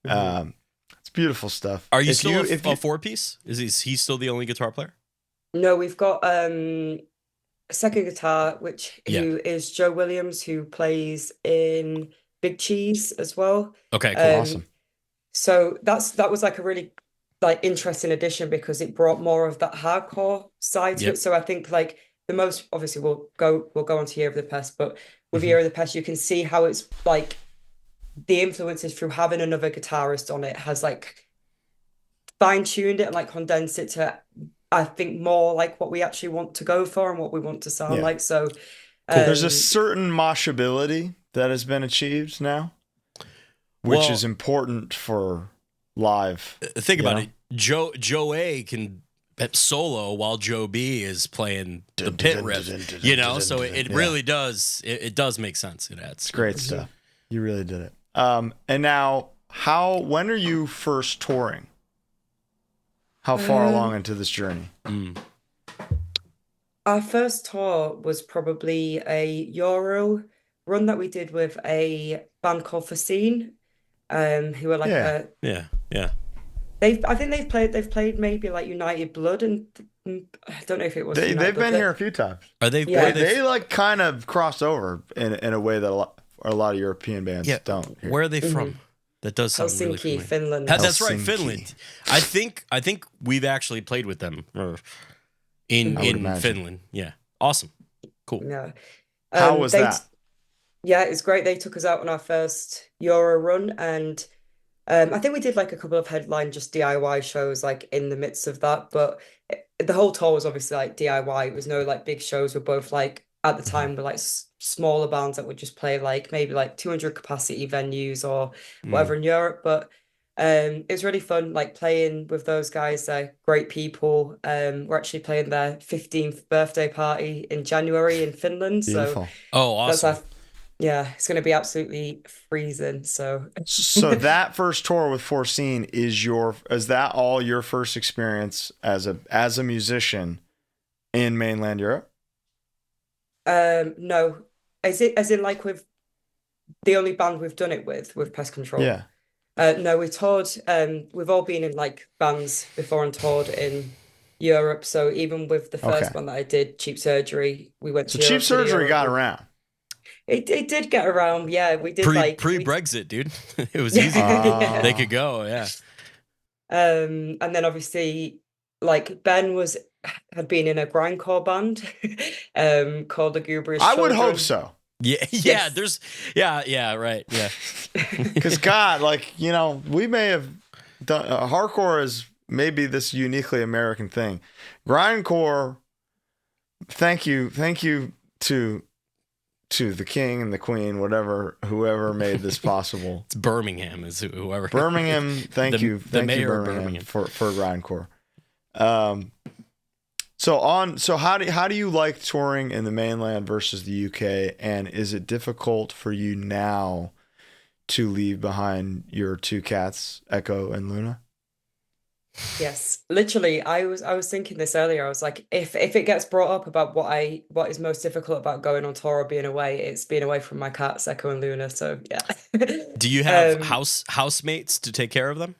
It's beautiful stuff. Are you still a four-piece? Is he still the only guitar player? No, we've got a second guitar, who is Joe Williams, who plays in Big Cheese as well. Okay, cool. Awesome. So that was like a really like interesting addition because it brought more of that hardcore side to it. So I think like the most obviously we'll go on to Year of the Pest, but with Year of the Pest, you can see how it's like the influences through having another guitarist on it has like fine-tuned it and like condensed it to, I think, more like what we actually want to go for and what we want to sound like. So there's a certain moshability that has been achieved now, which is important for live. Think about it. Joe A can solo while Joe B is playing the pit riff, so it really does. It does make sense. It adds. It's great stuff. You really did it. And now, when are you first touring? How far along into this journey? Our first tour was probably a Euro run that we did with a band called Facine, who are like I think they've played maybe like United Blood, and I don't know if it was. They've been here a few times. Are they? Yeah. They like kind of crossed over in a way that a lot of European bands don't. Where are they from? That does sound really familiar. Finland. That's right, Finland. I think we've actually played with them in Finland. Yeah, awesome, cool. Yeah. How was that? Yeah, it's great. They took us out on our first Euro run, and I think we did like a couple of headline just DIY shows like in the midst of that, but the whole tour was obviously like DIY. It was no like big shows. We're both like at the time were like smaller bands that would just play like maybe like 200 capacity venues or whatever in Europe, but it was really fun like playing with those guys. They're great people. We're actually playing their 15th birthday party in January in Finland. Beautiful. So awesome. It's going to be absolutely freezing. So that first tour with Foreseen is that all your first experience as a musician in mainland Europe? No, as in like with the only band we've done it with Pest Control. Yeah. No, we toured. We've all been in like bands before and toured in Europe. So even with the first one that I did, Cheap Surgery, we went to Europe. Cheap Surgery got around. It did get around. Yeah, we did pre-Brexit, dude. It was easy. They could go. Yeah. And then obviously, like Ben had been in a grindcore band called the Gubrious I Children. would hope so. Yeah, Yes. there's right. Yeah. Because God, like, we may have done hardcore is maybe this uniquely American thing. Grindcore, thank you to the king and the queen, whoever made this possible. It's Birmingham is whoever. Birmingham, thank you Birmingham for grindcore. So how do you like touring in the mainland versus the UK, and is it difficult for you now to leave behind your two cats, Echo and Luna? Yes, literally. I was thinking this earlier. I was like, if it gets brought up about what is most difficult about going on tour or being away, it's being away from my cats, Echo and Luna. So yeah. Do you have housemates to take care of them?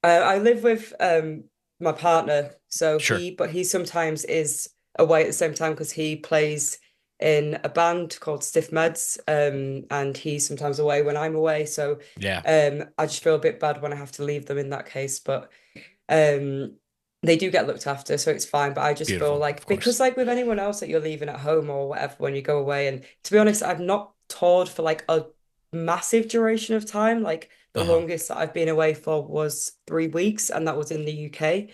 I live with my partner, so Sure. he sometimes is away at the same time because he plays in a band called Stiff Meds, and he's sometimes away when I'm away. So yeah, I just feel a bit bad when I have to leave them in that case, but they do get looked after, so it's fine. But I just feel like, because like with anyone else that you're leaving at home or whatever when you go away, and to be honest, I've not toured for like a massive duration of time. Like the longest that I've been away for was 3 weeks, and that was in the UK.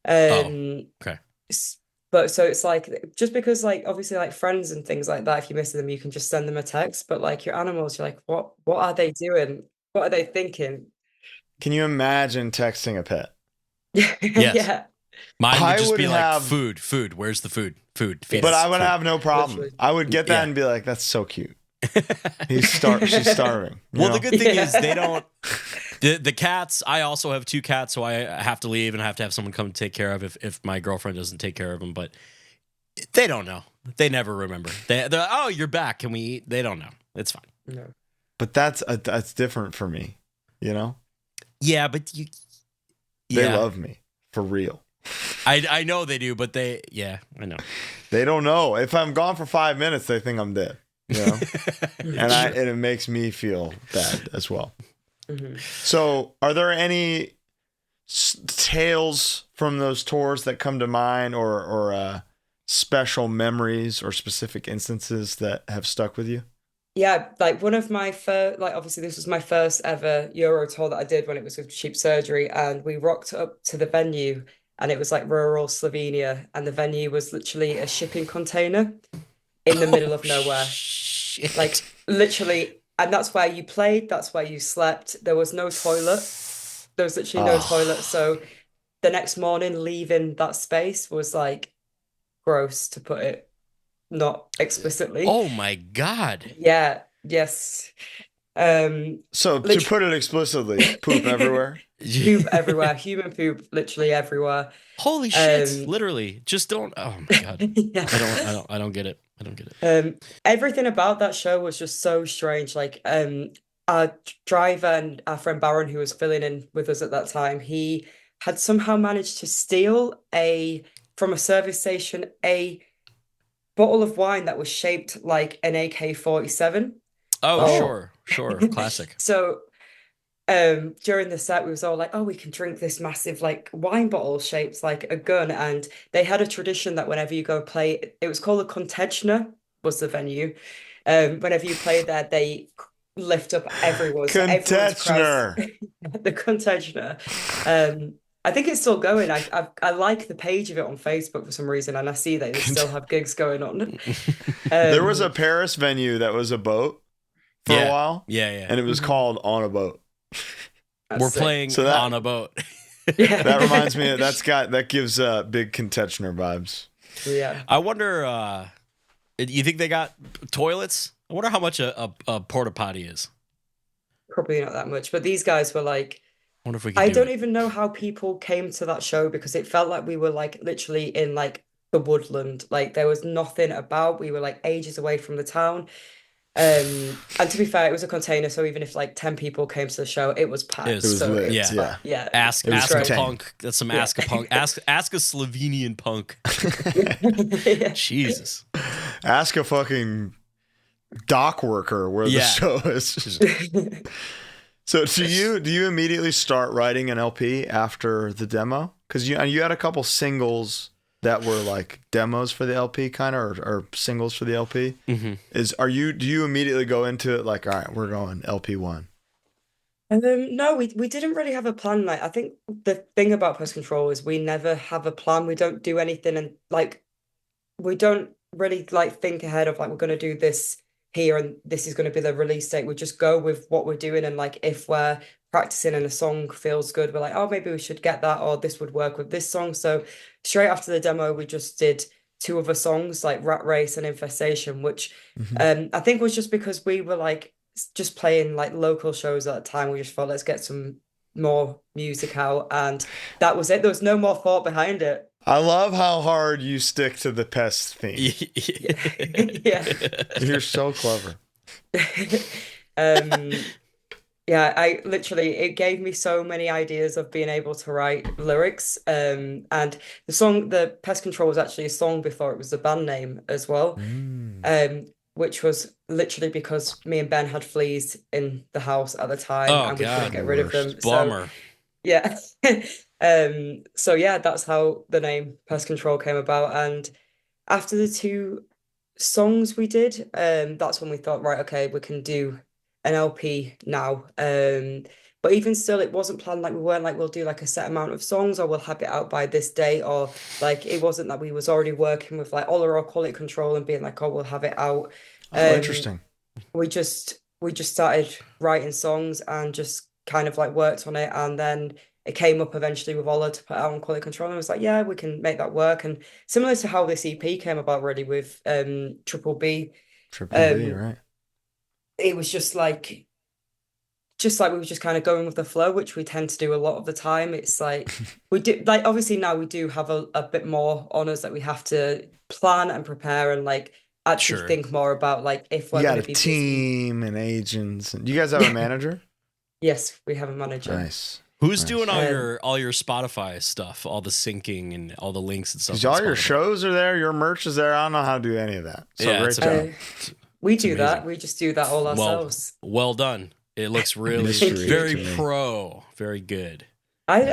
okay. But so it's like, just because like obviously like friends and things like that, if you miss them, you can just send them a text. But like your animals, you're like, what are they doing? What are they thinking? Can you imagine texting a pet? Yes. Yeah. Mine I would just would be like have- food. Where's the food? Food. Feed But us, I would food. have no problem. Literally. I would get that Yeah. and be like, that's so cute. She's starving. you Well, know? the good thing is they don't. The cats. I also have 2 cats, so I have to leave and I have to have someone come take care of if my girlfriend doesn't take care of them. But they don't know. They never remember. They're like, oh, you're back. Can we eat? They don't know. It's fine. No. But that's different for me, you know? Yeah, but you. They Yeah, love me for real. I know they do, but I know. They don't know. If I'm gone for 5 minutes, they think I'm dead, you know? and it makes me feel bad as well. Mhm. So, are there any tales from those tours that come to mind, or special memories or specific instances that have stuck with you? Yeah, like one of my first, like obviously this was my first ever Euro tour that I did when it was with Cheap Surgery, and we rocked up to the venue, and it was like rural Slovenia, and the venue was literally a shipping container in the middle of nowhere, Shit. like literally, and that's where you played, that's where you slept. There was no toilet. There was literally no toilet. So the next morning, leaving that space was like gross, to put it not explicitly. Oh my God. Yeah, yes. So, to put it explicitly, poop everywhere. Poop everywhere, human poop literally everywhere. Holy shit. Literally. Just don't. Oh my God. Yeah. I don't get it. I don't get it. Everything about that show was just so strange. Like, our driver and our friend Baron, who was filling in with us at that time, he had somehow managed to steal from a service station a bottle of wine that was shaped like an AK-47. Oh, sure. Classic. So during the set we was all like, oh, we can drink this massive like wine bottle shaped like a gun, and they had a tradition that whenever you go play, it was called a Contejna was the venue. Whenever you play there, they lift up everyone. So everyone's Contejner. the Contejna. I think it's still going. I like the page of it on Facebook for some reason, and I see that they still have gigs going on. There was a Paris venue that was a boat for a while. Yeah. And it was called On a Boat. We're playing on a boat. Yeah. That reminds me, that gives big Contejner vibes. Yeah. I wonder, you think they got toilets? I wonder how much a porta potty is. Probably not that much, but these guys were like, I wonder if we can I don't even know how people came to that show, because it felt like we were like literally in like the woodland. Like there was nothing about. We were like ages away from the town. And to be fair, it was a container, so even if like 10 people came to the show, it was packed. It was so lit, yeah. yeah. yeah. Ask It was a contained. punk. That's some ask a punk. Ask a Slovenian punk. Yeah. Jesus. Ask a fucking dock worker where the Yeah. show is. So do you immediately start writing an LP after the demo? Because you had a couple singles that were like demos for the LP kind of, or singles for the LP. Mm-hmm. Do you immediately go into it like, all right, we're going LP 1? No, we didn't really have a plan. Like I think the thing about Pest Control is we never have a plan. We don't do anything, and like we don't really like think ahead of like we're gonna do this here and this is gonna be the release date. We just go with what we're doing, and like if we're practicing and a song feels good, we're like, oh, maybe we should get that, or this would work with this song. So straight after the demo, we just did 2 other songs like Rat Race and Infestation, which I think was just because we were like just playing like local shows at the time. We just thought, let's get some more music out, and that was it. There was no more thought behind it. I love how hard you stick to the Pest theme. Yeah. You're so clever. Yeah, I literally, it gave me so many ideas of being able to write lyrics. And the Pest Control was actually a song before it was the band name as well. Which was literally because me and Ben had fleas in the house at the time, and we couldn't get rid of them. Bummer. So, yeah. So yeah, that's how the name Pest Control came about. And after the 2 songs we did, that's when we thought, right, okay, we can do an LP now. But even still, it wasn't planned. Like we weren't like, we'll do like a set amount of songs, or we'll have it out by this date, or like it wasn't that we was already working with like all our quality control and being like, oh, we'll have it out. Interesting. We just started writing songs and just kind of like worked on it, and then it came up eventually with Ola to put out on Quality Control, and I was like, yeah, we can make that work. And similar to how this EP came about, really, with Triple B, Triple B, um, right? it was just like we were just kind of going with the flow, which we tend to do a lot of the time. It's like we do, like, obviously now we do have a bit more honors that we have to plan and prepare and like actually Sure. think more about, like, if You we're got going a to be busy. team and agents. Do you guys have a manager? Yes, we have a manager. Nice. Who's Nice. doing all your Spotify stuff, all the syncing and all the links and stuff? Because all on your Spotify? shows are there, your merch is there. I don't know how to do any of that. So Yeah, great it's job. We do amazing. that. We just do that all ourselves. Well done. It looks really Mystery to very me. pro, very good.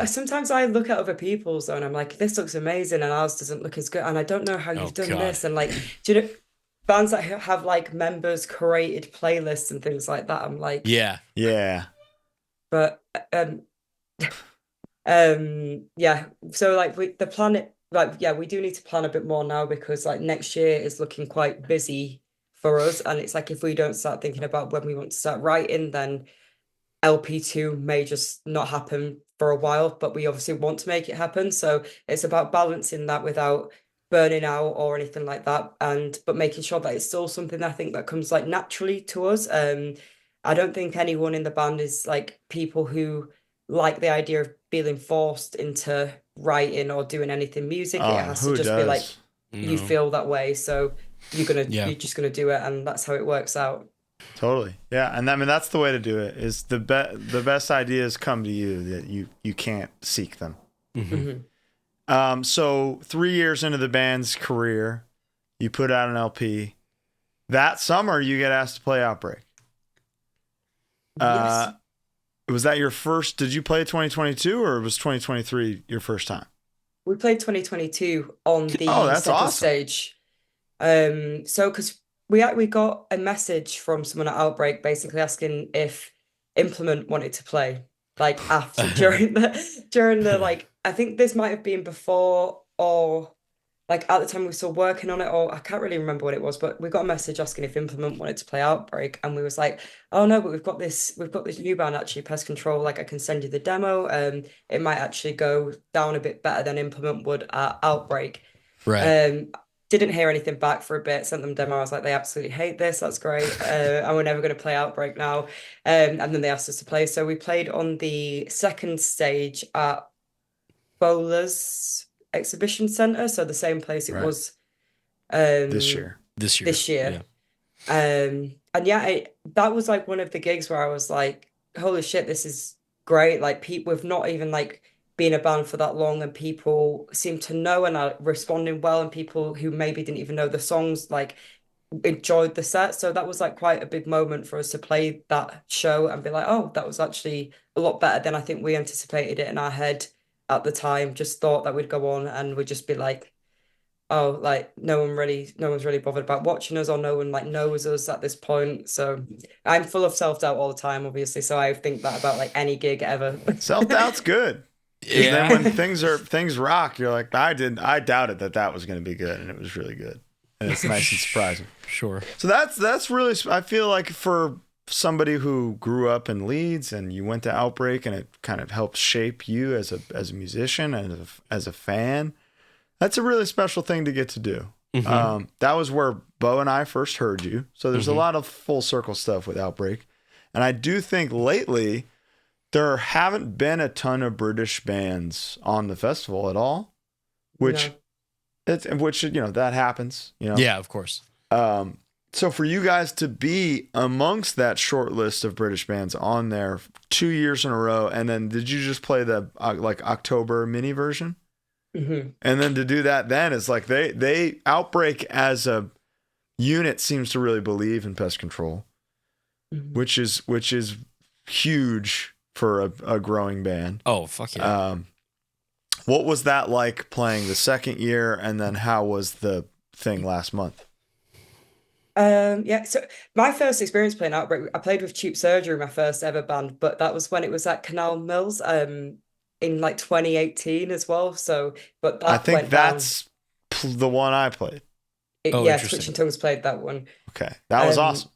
Sometimes I look at other people's and I'm like, this looks amazing and ours doesn't look as good. And I don't know how you've done God. this. And like, do you know, bands that have like members created playlists and things like that, I'm like, Yeah. Yeah. but yeah. So like we do need to plan a bit more now, because like next year is looking quite busy for us. And it's like, if we don't start thinking about when we want to start writing, then LP2 may just not happen for a while, but we obviously want to make it happen. So it's about balancing that without burning out or anything like that, but making sure that it's still something I think that comes like naturally to us. I don't think anyone in the band is like people who like the idea of feeling forced into writing or doing anything music. It has to Who just does? be like you No. feel that way, so you're Yeah. just gonna do it, and that's how it works out. Totally. Yeah. And I mean, that's the way to do it, is the best ideas come to you, that you can't seek them. Mhm. So 3 years into the band's career, you put out an LP. That summer, you get asked to play Outbreak. Yes. Was that your first? Did you play 2022, or was 2023 your first time? We played 2022 on the that's second awesome. stage. So because we got a message from someone at Outbreak basically asking if Implement wanted to play, like after during the like, I think this might have been before or like at the time we were still working on it, or I can't really remember what it was, but we got a message asking if Implement wanted to play Outbreak, and we was like, oh no, but we've got this new band, actually, Pest Control, like I can send you the demo. It might actually go down a bit better than Implement would at Outbreak. Right. Didn't hear anything back for a bit, sent them demo. I was like, they absolutely hate this, that's great. And we're never going to play Outbreak now. And then they asked us to play. So we played on the second stage at Bowler's Exhibition Centre, so the same place it Right. was This year. This year. this year. Yeah. And yeah, that was like one of the gigs where I was like, holy shit, this is great. Like, people, we've not even like been a band for that long, and people seem to know and are responding well, and people who maybe didn't even know the songs like enjoyed the set. So that was like quite a big moment for us to play that show and be like, oh, that was actually a lot better than I think we anticipated it in our head at the time. Just thought that we'd go on and we'd just be like, oh, like no one's really bothered about watching us, or no one like knows us at this point. So I'm full of self-doubt all the time, obviously. So I think that about like any gig ever. Self-doubt's good. Yeah. Then when things rock, you're like, I doubted that was going to be good, and it was really good. And it's nice and surprising. Sure. So that's really, I feel like for somebody who grew up in Leeds and you went to Outbreak and it kind of helped shape you as a musician and as a fan, that's a really special thing to get to do. Mhm. That was where Bo and I first heard you. So there's a lot of full circle stuff with Outbreak. And I do think lately there haven't been a ton of British bands on the festival at all, which that happens, Yeah, of course. So for you guys to be amongst that short list of British bands on there 2 years in a row, and then did you just play the like October mini version? Mm-hmm. And then to do that, then it's like they Outbreak as a unit seems to really believe in Pest Control, Mm-hmm. which is huge for a growing band. Oh, fuck yeah. What was that like playing the second year, and then how was the thing last month? Yeah, so my first experience playing Outbreak, I played with Cheap Surgery, my first ever band, but that was when it was at Canal Mills, in like 2018 as well. So, but that I think went down. that's the one I played. Oh, Yeah, interesting. Twitching Tongues played that one. Okay, that was awesome.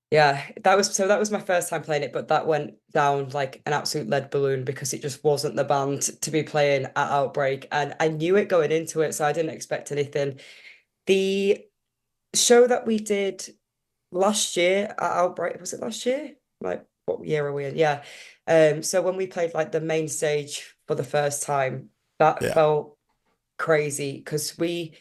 Yeah, that was my first time playing it, but that went down like an absolute lead balloon because it just wasn't the band to be playing at Outbreak, and I knew it going into it, so I didn't expect anything. The show that we did last year at Outbreak, was it last year? Like, what year are we in? Yeah. So when we played like the main stage for the first time, that Yeah. felt crazy because we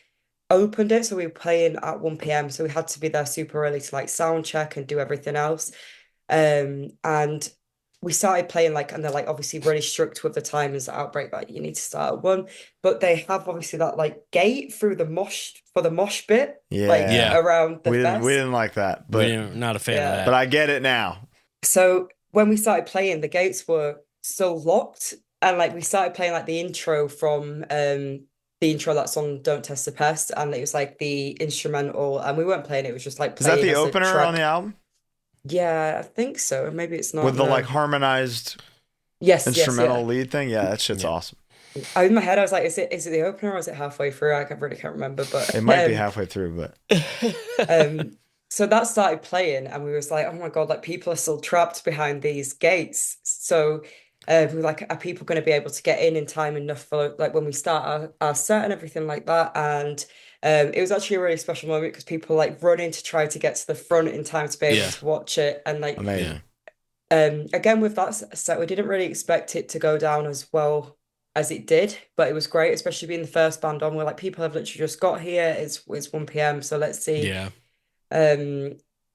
opened it, so we were playing at 1 p.m. So we had to be there super early to like sound check and do everything else. And we started playing like, and they're like obviously really strict with the timers at Outbreak, like you need to start at 1. But they have obviously that like gate through the mosh for the mosh bit, like Yeah. around the We fest. didn't like that, but Not a fan of Yeah. that. but I get it now. So when we started playing, the gates were still locked, and like we started playing like the intro from the intro of that song "Don't Test the Pest," and it was like the instrumental, and we weren't playing it. It was just like Is that playing the as a opener track. on the album? Yeah, I think so. Maybe it's not. With the no. like harmonized yes, instrumental yeah. lead thing? Yeah, that shit's awesome. In my head, I was like, is it the opener or is it halfway through? Really can't remember, but It might be halfway through, but so that started playing, and we was like, oh my God, like people are still trapped behind these gates. So we were like, are people going to be able to get in time enough for like when we start our set and everything like that? And it was actually a really special moment because people like running to try to get to the front in time to be able to watch it. And like, amazing. Again, with that set, we didn't really expect it to go down as well as it did, but it was great, especially being the first band on. We're like, people have literally just got here. It's 1 p.m. So let's see. Yeah.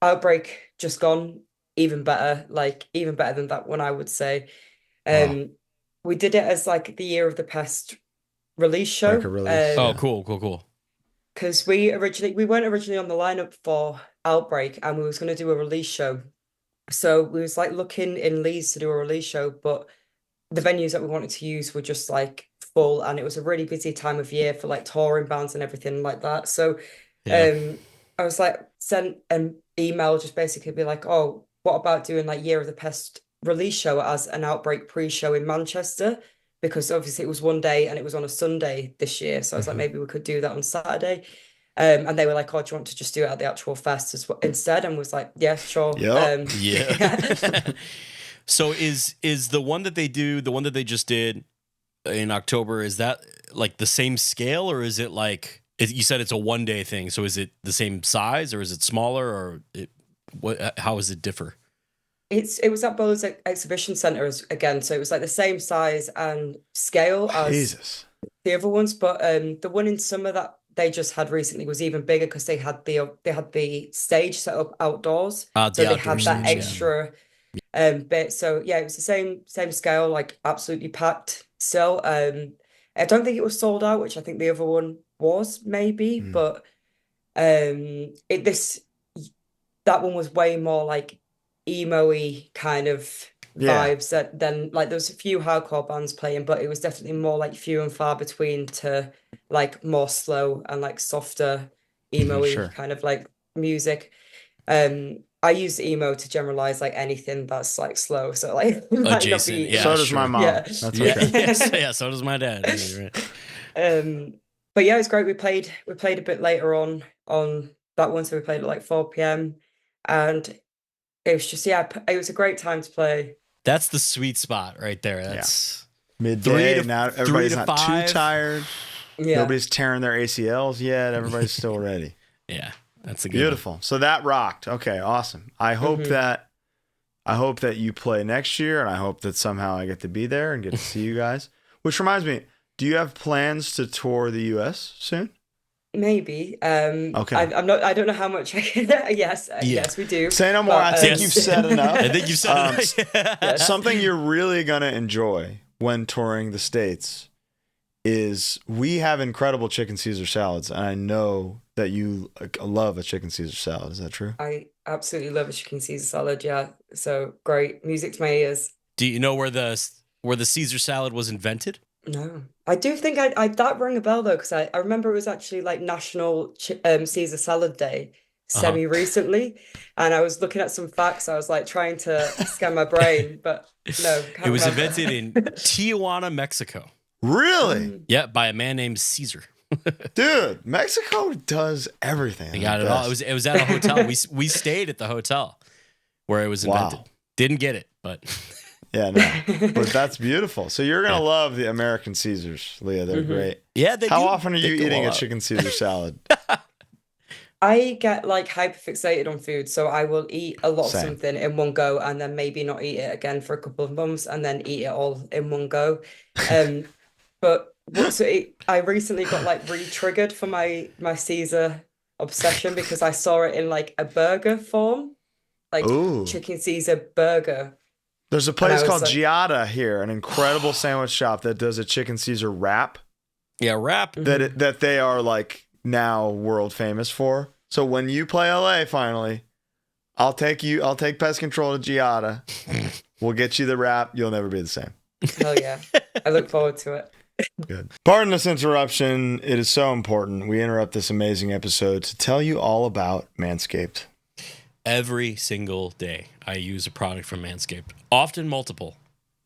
Outbreak just gone, even better than that one, I would say. We did it as like the Year of the Pest release show. Like a release. Oh, cool. Because we weren't originally on the lineup for Outbreak, and we was going to do a release show. So we was like looking in Leeds to do a release show, but the venues that we wanted to use were just like full, and it was a really busy time of year for like touring bands and everything like that. So I was like sent an email just basically be like, oh, what about doing like Year of the Pest release show as an Outbreak pre-show in Manchester? Because obviously it was one day and it was on a Sunday this year. So I was like, maybe we could do that on Saturday. And they were like, oh, do you want to just do it at the actual fest instead? And was like, yeah, sure. Yep. Yeah. So is the one that they just did in October, is that like the same scale, or is it like you said it's a 1 day thing? So is it the same size, or is it smaller, or how does it differ? It was at Bowler's Exhibition Centre again, so it was like the same size and scale as the other ones, but the one in summer that they just had recently was even bigger because they had the stage set up outdoors, so they had that extra bit. So yeah, it was the same scale, like absolutely packed still. I don't think it was sold out, which I think the other one was maybe, but that one was way more like emo-y kind of vibes than like there was a few hardcore bands playing, but it was definitely more like few and far between to like more slow and like softer emo-y kind of like music. I use emo to generalize like anything that's like slow, so like adjacent. Yeah, so does my mom. Yeah. That's okay. Yeah, so does my dad. But yeah, it's great. We played a bit later on that one, so we played at like 4 p.m. and it was just it was a great time to play. That's the sweet spot right there. That's midday. Now everybody's not 5. too tired. Yeah. Nobody's tearing their ACLs yet. Everybody's still ready. Yeah, that's a good beautiful. So that rocked. Okay, awesome. I hope that you play next year, and I hope that somehow I get to be there and get to see you guys. Which reminds me, do you have plans to tour the US soon? Maybe. Okay. I don't know how much I can. Yes, we do. Say no more. I think you've said enough. I think you've said enough. Something you're really gonna enjoy when touring the States is we have incredible chicken Caesar salads, and I know that you love a chicken Caesar salad. Is that true? I absolutely love a chicken Caesar salad. Yeah, so great music to my ears. Do you know where the Caesar salad was invented? No, I do think I that rang a bell though, because I remember it was actually like National Caesar Salad Day semi recently, and I was looking at some facts. I was like trying to scan my brain, but no, it was invented in Tijuana, Mexico. Really? Yeah, by a man named Caesar. Dude, Mexico does everything. They got it all. It was at a hotel. We stayed at the hotel. where it was invented. Wow. Didn't get it, but Yeah, no. But that's beautiful. So you're going to love the American Caesars, Leah. They're great. yeah. How often are you eating a chicken Caesar salad? I get like hyperfixated on food, so I will eat a lot of Same. something in one go and then maybe not eat it again for a couple of months and then eat it all in one go. But I recently got like re-triggered for my Caesar obsession because I saw it in like a burger form, like Ooh. chicken Caesar burger. There's a place was called like- Giada here, an incredible sandwich shop that does a chicken Caesar wrap Yeah, wrap. that they are like now world famous for. So when you play LA finally, I'll take Pest Control to Giada. We'll get you the wrap. You'll never be the same. Hell yeah. I look forward to it. Good. Pardon this interruption. It is so important. We interrupt this amazing episode to tell you all about Manscaped. Every single day, I use a product from Manscaped, often multiple.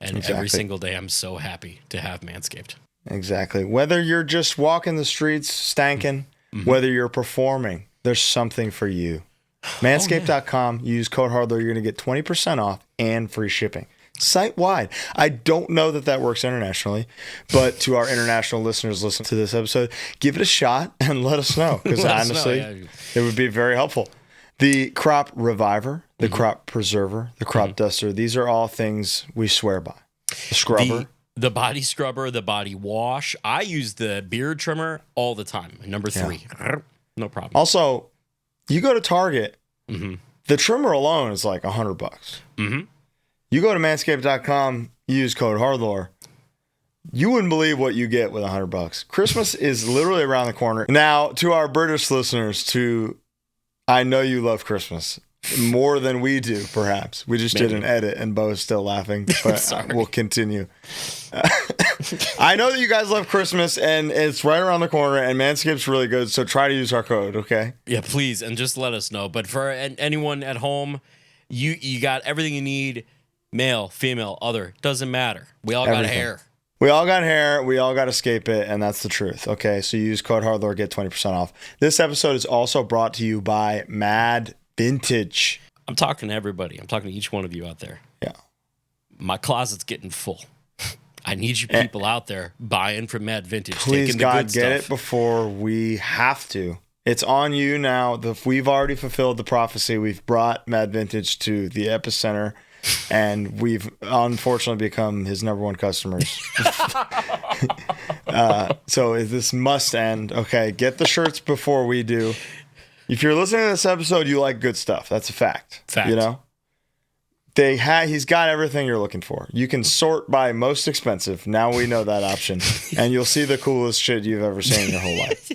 And Exactly. every single day, I'm so happy to have Manscaped. Exactly. Whether you're just walking the streets stanking, whether you're performing, there's something for you. Manscaped.com, use code HardLore, you're going to get 20% off and free shipping. Site-wide. I don't know that works internationally, but to our international listeners listening to this episode, give it a shot and let us know, because honestly, it would be very helpful. The Crop Reviver, the Crop Preserver, the Crop Duster, these are all things we swear by. The scrubber. The body scrubber, the body wash. I use the beard trimmer all the time. Number 3. No problem. Also, you go to Target, the trimmer alone is like $100. Mm-hmm. You go to manscaped.com, use code HardLore. You wouldn't believe what you get with $100. Christmas is literally around the corner. Now, to our British listeners, I know you love Christmas more than we do, perhaps. We just did an edit and Bo's still laughing, but we'll continue. I know that you guys love Christmas and it's right around the corner and Manscaped's really good, so try to use our code, okay? Yeah, please, and just let us know. But for anyone at home, you got everything you need, male, female, other, doesn't matter. We all got hair. We all got hair. We all got to escape it, and that's the truth. Okay, so use code HardLore, get 20% off. This episode is also brought to you by Mad Vintage. I'm talking to everybody. I'm talking to each one of you out there. Yeah. My closet's getting full. I need you people out there buying from Mad Vintage. Please, taking the God, good get stuff. it before we have to. It's on you now. We've already fulfilled the prophecy. We've brought Mad Vintage to the epicenter, and we've unfortunately become his number one customers. So this must end. Okay, get the shirts before we do. If you're listening to this episode, you like good stuff. That's a fact. Fact. You know? He's got everything you're looking for. You can sort by most expensive. Now we know that option. And you'll see the coolest shit you've ever seen in your whole life.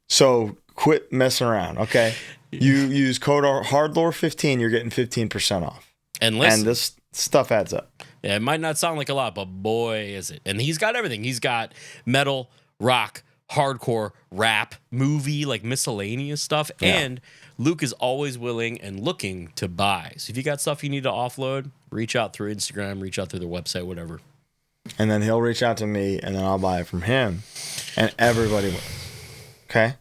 So quit messing around, okay? You use code HardLore15, you're getting 15% off. And listen, And this stuff adds up. yeah, it might not sound like a lot, but boy, is it. And he's got everything. He's got metal, rock, hardcore, rap, movie, like miscellaneous stuff. Yeah. And Luke is always willing and looking to buy. So if you got stuff you need to offload, reach out through Instagram, reach out through their website, whatever. And then he'll reach out to me, and then I'll buy it from him. And everybody wins. Okay?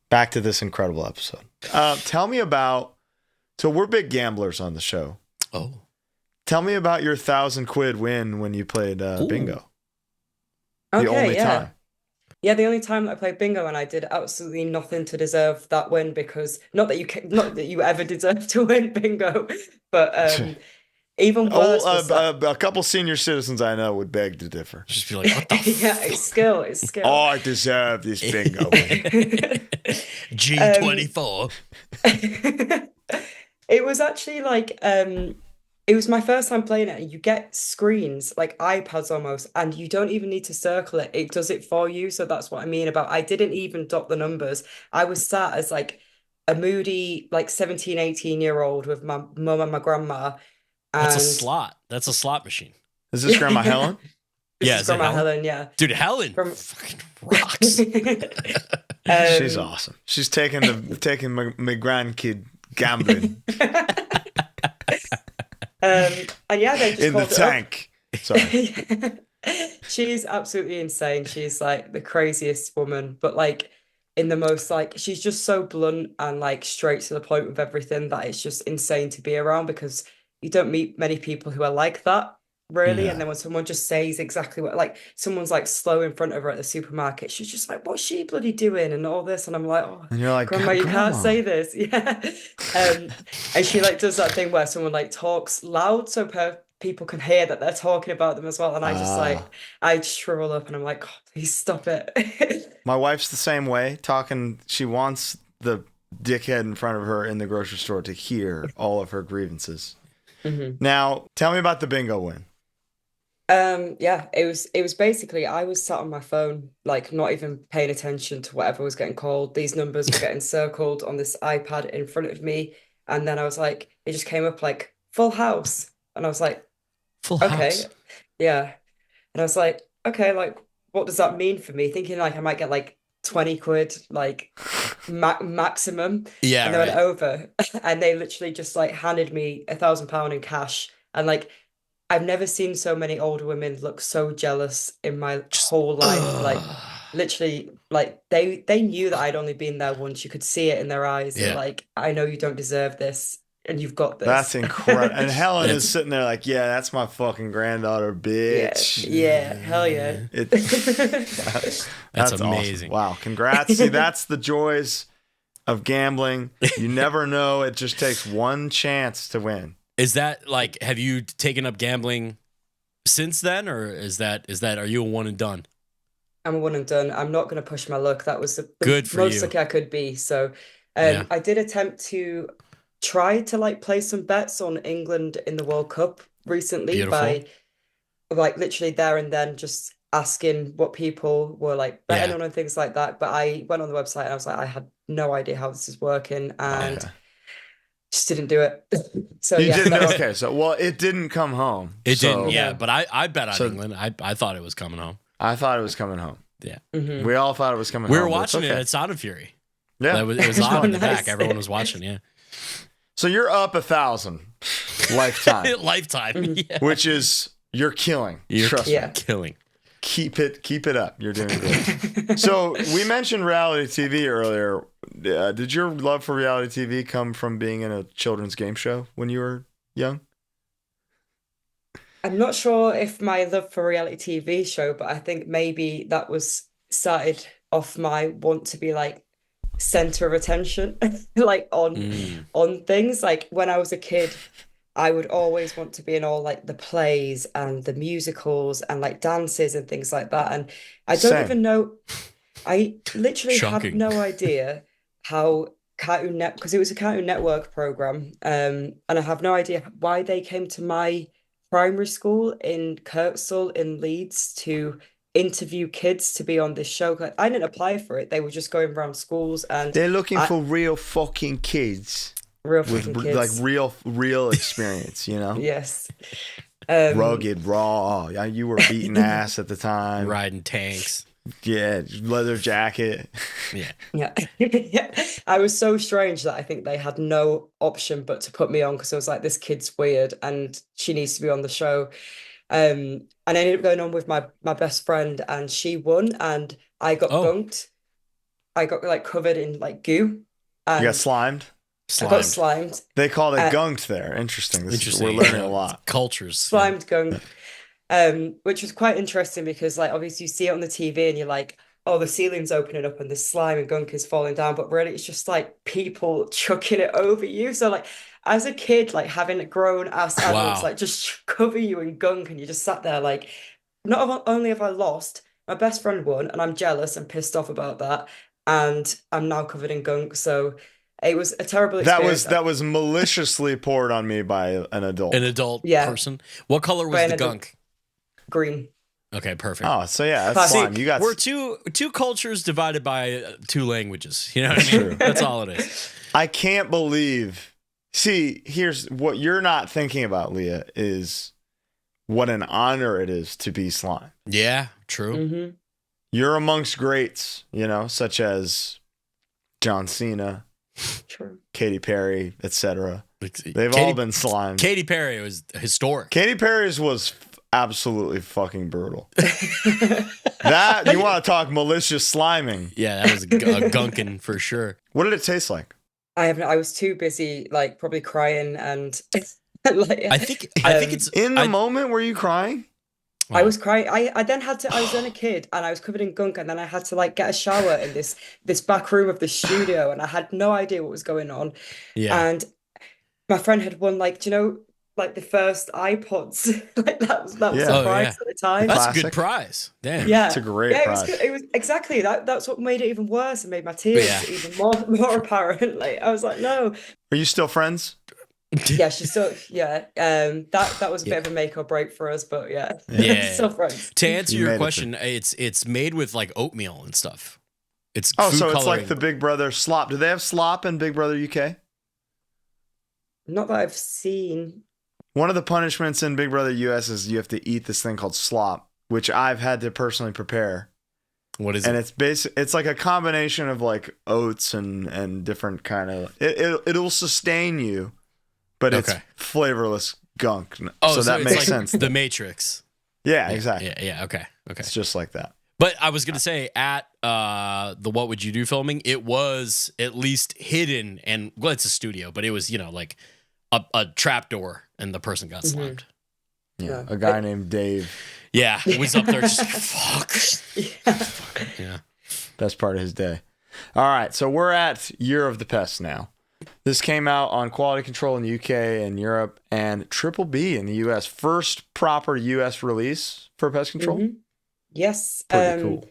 Back to this incredible episode. Tell me about... So we're big gamblers on the show. Oh. Tell me about your £1,000 win when you played bingo. The Okay, only yeah. time. Yeah, the only time that I played bingo and I did absolutely nothing to deserve that win because not that you ever deserve to win bingo, but even worse was that, A couple senior citizens I know would beg to differ. Just be like, what the yeah, it's skill. Oh, I deserve this bingo win. G24. It was actually like it was my first time playing it, and you get screens like iPads almost, and you don't even need to circle it. It does it for you. So that's what I mean about I didn't even dot the numbers. I was sat as like a moody, like 17, 18-year-old with my mum and my grandma. That's a And slot. That's a slot machine. Is this Grandma Helen? this Yeah, is is it Grandma Helen? Helen, yeah. Dude, Helen From- fucking rocks. She's awesome. She's taking my grandkid gambling And yeah, they just in the called it up. tank. Sorry. She's absolutely insane. She's like the craziest woman. But like in the most like she's just so blunt and like straight to the point with everything that it's just insane to be around because you don't meet many people who are like that really. Yeah. And then when someone just says exactly what, like someone's like slow in front of her at the supermarket, she's just like, what's she bloody doing and all this, and I'm like, oh, And you're like, grandma, you Grandma. can't say this. Yeah. And she like does that thing where someone like talks loud so people can hear that they're talking about them as well, and I just like I shrivel up and I'm like, oh, please stop it. My wife's the same way, talking. She wants the dickhead in front of her in the grocery store to hear all of her grievances. Now, tell me about the bingo win. Yeah, it was basically I was sat on my phone, like not even paying attention to whatever was getting called. These numbers were getting circled on this iPad in front of me, and then I was like, it just came up like full house, and I was like, Full okay, house. yeah, and I was like, okay, like what does that mean for me? Thinking like I might get like 20 quid, like maximum, Yeah, and they right. went over, and they literally just like handed me £1,000 in cash, and like. I've never seen so many older women look so jealous in my whole life. Like literally, like they knew that I'd only been there once. You could see it in their eyes. They're Yeah. like, I know you don't deserve this, and you've got this. That's incredible. And Helen is sitting there like, yeah, that's my fucking granddaughter, bitch. Yeah, hell yeah. That's amazing. Awesome. Wow, congrats. See, that's the joys of gambling. You never know. It just takes one chance to win. Is that like, have you taken up gambling since then, or is that are you a one and done? I'm a one and done. I'm not going to push my luck. That was the Good for most you. lucky I could be. So Yeah. I did attempt to try to like place some bets on England in the World Cup recently. Beautiful. By like literally there and then just asking what people were like betting Yeah. on and things like that. But I went on the website and I was like, I had no idea how this is working, and Okay. just didn't do it. So You yeah, didn't. that was- Okay, so well, it didn't come home. It so didn't, yeah. Yeah. But I bet on So- England. I thought it was coming home. I thought it was coming home. Yeah. Mhm. We all thought it was coming We home. were but it's watching it okay. at Sound of Fury. Yeah. It was on in the Nice. back. Everyone was watching, yeah. So you're up 1,000 lifetime, Lifetime. Yeah. which is you're killing. You're Trust Yeah. me. killing. Keep it up. You're doing good. So we mentioned reality TV earlier. Did your love for reality TV come from being in a children's game show when you were young? I'm not sure if my love for reality TV show, but I think maybe that was started off my want to be like center of attention, like on things. Like when I was a kid, I would always want to be in all like the plays and the musicals and like dances and things like that. And I don't Same. even know. I literally had Shocking. no idea how Cartoon Net, because it was a Cartoon Network program, and I have no idea why they came to my primary school in Kirksall in Leeds to interview kids to be on this show. I didn't apply for it. They were just going around schools and They're looking I- for real fucking kids real with fucking kids. like real experience, you know? Yes. Rugged, raw. Yeah, you were beating ass at the time. Riding tanks. Yeah, leather jacket. Yeah. Yeah. Yeah. I was so strange that I think they had no option but to put me on because I was like, this kid's weird and she needs to be on the show. And I ended up going on with my best friend and she won and I got Oh. gunked. I got like covered in like goo. And You got slimed. I got slimed. They called it Uh, gunked there. Interesting. Interesting. We're learning a lot. Cultures. Slimed gunk. Which was quite interesting because like obviously you see it on the TV and you're like, oh, the ceiling's opening up and the slime and gunk is falling down, but really it's just like people chucking it over you. So like as a kid, like having a grown ass adults Wow. like just cover you in gunk and you just sat there like, not only have I lost, my best friend won and I'm jealous and pissed off about that, and I'm now covered in gunk. So it was a terrible experience. That was maliciously poured on me by an adult. An adult Yeah. person. What color was By an the adult. gunk? Green. Okay, perfect. Oh, so yeah, that's Classic. slime. You got We're two cultures divided by two languages. You know what I mean? True. That's all it is. I can't believe. See, here's what you're not thinking about, Leah, is what an honor it is to be slime. Yeah, true. Mm-hmm. You're amongst greats, you know, such as John Cena, True. Katy Perry, etc. They've all been slimed. Katy Perry was historic. Katy Perry's was absolutely fucking brutal. That you want to talk malicious sliming? Yeah, that was a gunkin' for sure. What did it taste like? I was too busy, like probably crying and like. I think it's In the moment. Were you crying? I was crying. I then had to. I was then a kid, and I was covered in gunk, and then I had to like get a shower in this back room of the studio, and I had no idea what was going on. Yeah. And my friend had won, like, do you know, like the first iPods. Like that was a Yeah. prize at the time. That's a Classic. good prize. Damn. Yeah, It's a great it prize. was good. It was exactly that. That's what made it even worse and made my tears Yeah. even more apparent. Like I was like, no. Are you still friends? Yeah, she's still, yeah. That was a bit of a make or break for us, but yeah, Yeah. still friends. To answer You made your it question, it's made with like oatmeal and stuff. It's Oh, food so it's coloring. like the Big Brother slop. Do they have slop in Big Brother UK? Not that I've seen. One of the punishments in Big Brother US is you have to eat this thing called slop, which I've had to personally prepare. What is And it? it's like a combination of like oats and different kind of it'll sustain you, but it's Okay. flavorless gunk. Oh, so that it's makes like sense. The Matrix. Yeah, exactly. Yeah. Okay. It's just like that. But I was gonna say at the What Would You Do filming, it was at least hidden, and well, it's a studio, but it was like a trap door, and the person got slammed. Yeah, Yeah. a guy named Dave. Yeah, it was up there just like, fuck. Yeah. Best part of his day. All right, so we're at Year of the Pest now. This came out on Quality Control in the UK and Europe, and Triple B in the US. First proper US release for Pest Control. Mhm. Yes. Pretty cool.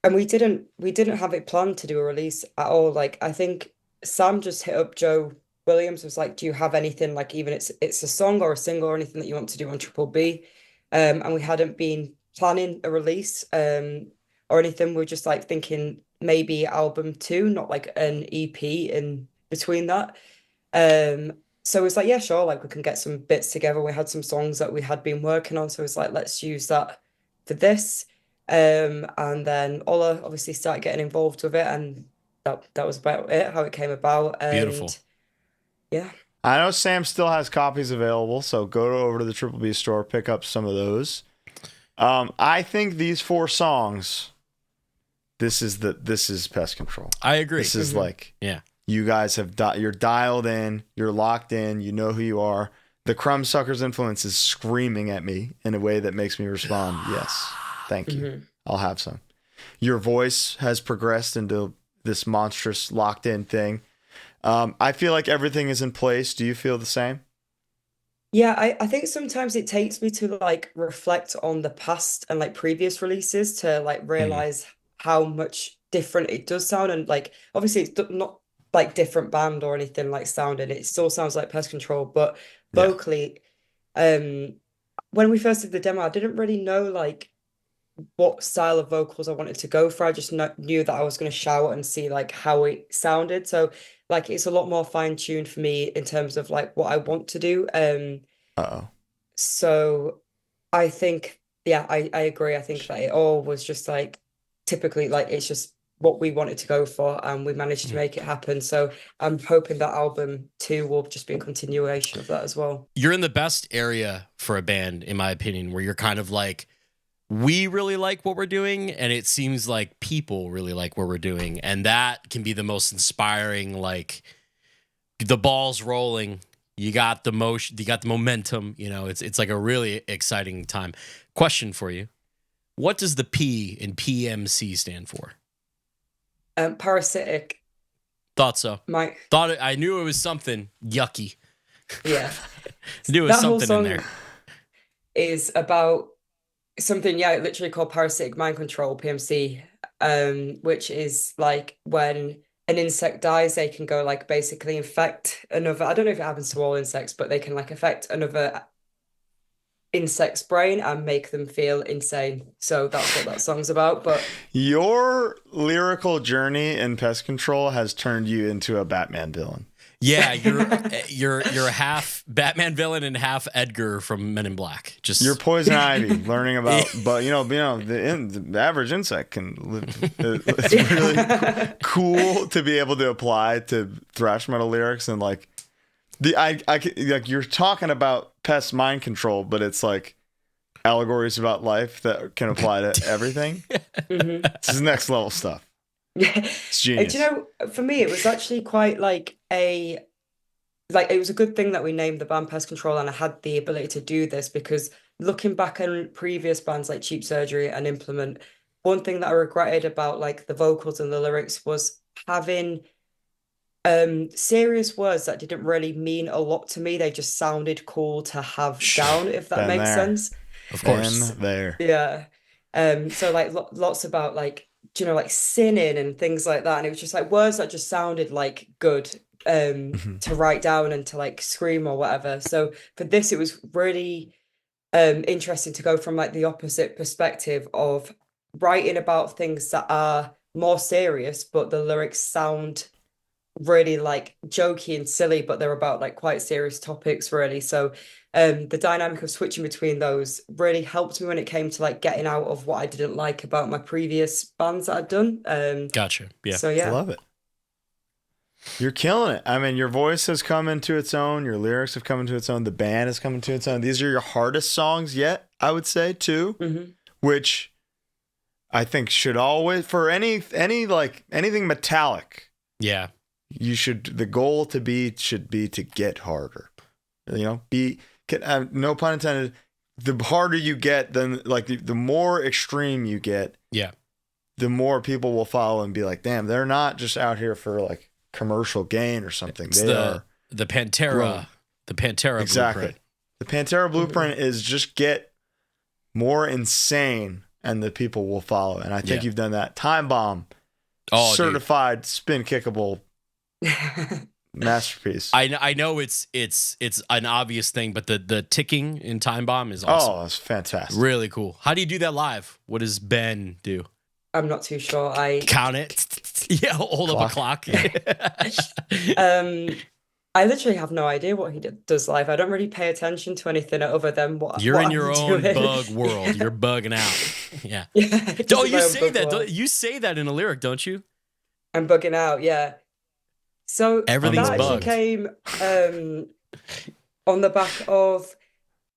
And we didn't have it planned to do a release at all. Like I think Sam just hit up Joe Williams, was like, do you have anything, like even it's a song or a single or anything that you want to do on Triple B? And we hadn't been planning a release or anything. We were just like thinking maybe album 2, not like an EP in between that. So it's like, yeah, sure, like we can get some bits together. We had some songs that we had been working on, so it's like, let's use that for this. And then Ola obviously started getting involved with it, and that was about it, how it came about. And Beautiful. yeah. I know Sam still has copies available, so go over to the Triple B store, pick up some of those. I think these 4 songs, this is Pest Control. I agree. This is like, Yeah. you guys have you're dialed in, you're locked in, you know who you are. The Crumbsuckers influence is screaming at me in a way that makes me respond, yes, thank you. I'll have some. Your voice has progressed into this monstrous locked in thing. I feel like everything is in place. Do you feel the same? Yeah, I think sometimes it takes me to like reflect on the past and like previous releases to like realize how much different it does sound. And like obviously it's not like different band or anything like sounding. It still sounds like Pest Control, but vocally, when we first did the demo, I didn't really know like what style of vocals I wanted to go for. I just knew that I was going to shout and see like how it sounded. So like it's a lot more fine-tuned for me in terms of like what I want to do. So I think, yeah, I agree. I think that it all was just like typically like it's just what we wanted to go for, and we managed to make it happen. So I'm hoping that album 2 will just be a continuation of that as well. You're in the best area for a band, in my opinion, where you're kind of like, we really like what we're doing, and it seems like people really like what we're doing, and that can be the most inspiring. Like the ball's rolling, you got the motion, you got the momentum. It's like a really exciting time. Question for you: what does the P in PMC stand for? Parasitic. Thought so. I knew it was something yucky. Yeah. Knew it was That whole something in song there. is about something, literally called parasitic mind control, PMC, which is like when an insect dies, they can go like basically infect another. I don't know if it happens to all insects, but they can like affect another insect's brain and make them feel insane. So that's what that song's about. But Your lyrical journey in Pest Control has turned you into a Batman villain. Yeah, you're half Batman villain and half Edgar from Men in Black. Just You're Poison Ivy, learning about, but the average insect can live. It's really cool to be able to apply to thrash metal lyrics, and like like you're talking about pest mind control, but it's like allegories about life that can apply to everything. This is next level stuff. It's genius. Do you know, for me, it was actually quite like it was a good thing that we named the band Pest Control, and I had the ability to do this, because looking back on previous bands like Cheap Surgery and Implement, one thing that I regretted about like the vocals and the lyrics was having serious words that didn't really mean a lot to me. They just sounded cool to have down, if that makes sense. Of course. There. Yeah. So like lots about like, you know, like sinning and things like that. And it was just like words that just sounded like good to write down and to like scream or whatever. So for this, it was really interesting to go from like the opposite perspective of writing about things that are more serious, but the lyrics sound really like jokey and silly, but they're about like quite serious topics, really. So the dynamic of switching between those really helped me when it came to like getting out of what I didn't like about my previous bands that I'd done. Gotcha. Yeah. So yeah, I love it. You're killing it. I mean, your voice has come into its own. Your lyrics have come into its own. The band has come into its own. These are your hardest songs yet, I would say, too. Which I think should always, for any like anything metallic. Yeah. The goal should be to get harder. You know, no pun intended. The harder you get, then like the more extreme you get. Yeah. The more people will follow and be like, damn, they're not just out here for like commercial gain or something. It's the Pantera, grown. The Pantera exactly. blueprint. The Pantera blueprint is just get more insane and the people will follow. And I think you've done that. Time Bomb, certified spin kickable masterpiece. I know it's an obvious thing, but the ticking in Time Bomb is awesome. Oh, it's fantastic. Really cool. How do you do that live? What does Ben do? I'm not too sure. I count it. Yeah, hold up a clock. I literally have no idea what he does live. I don't really pay attention to anything other than what you're what in your I'm own doing. bug world. You're bugging out. Yeah. Oh, you say that. You say that in a lyric, don't you? I'm bugging out. Yeah. So everything's that bugged. Actually came on the back of,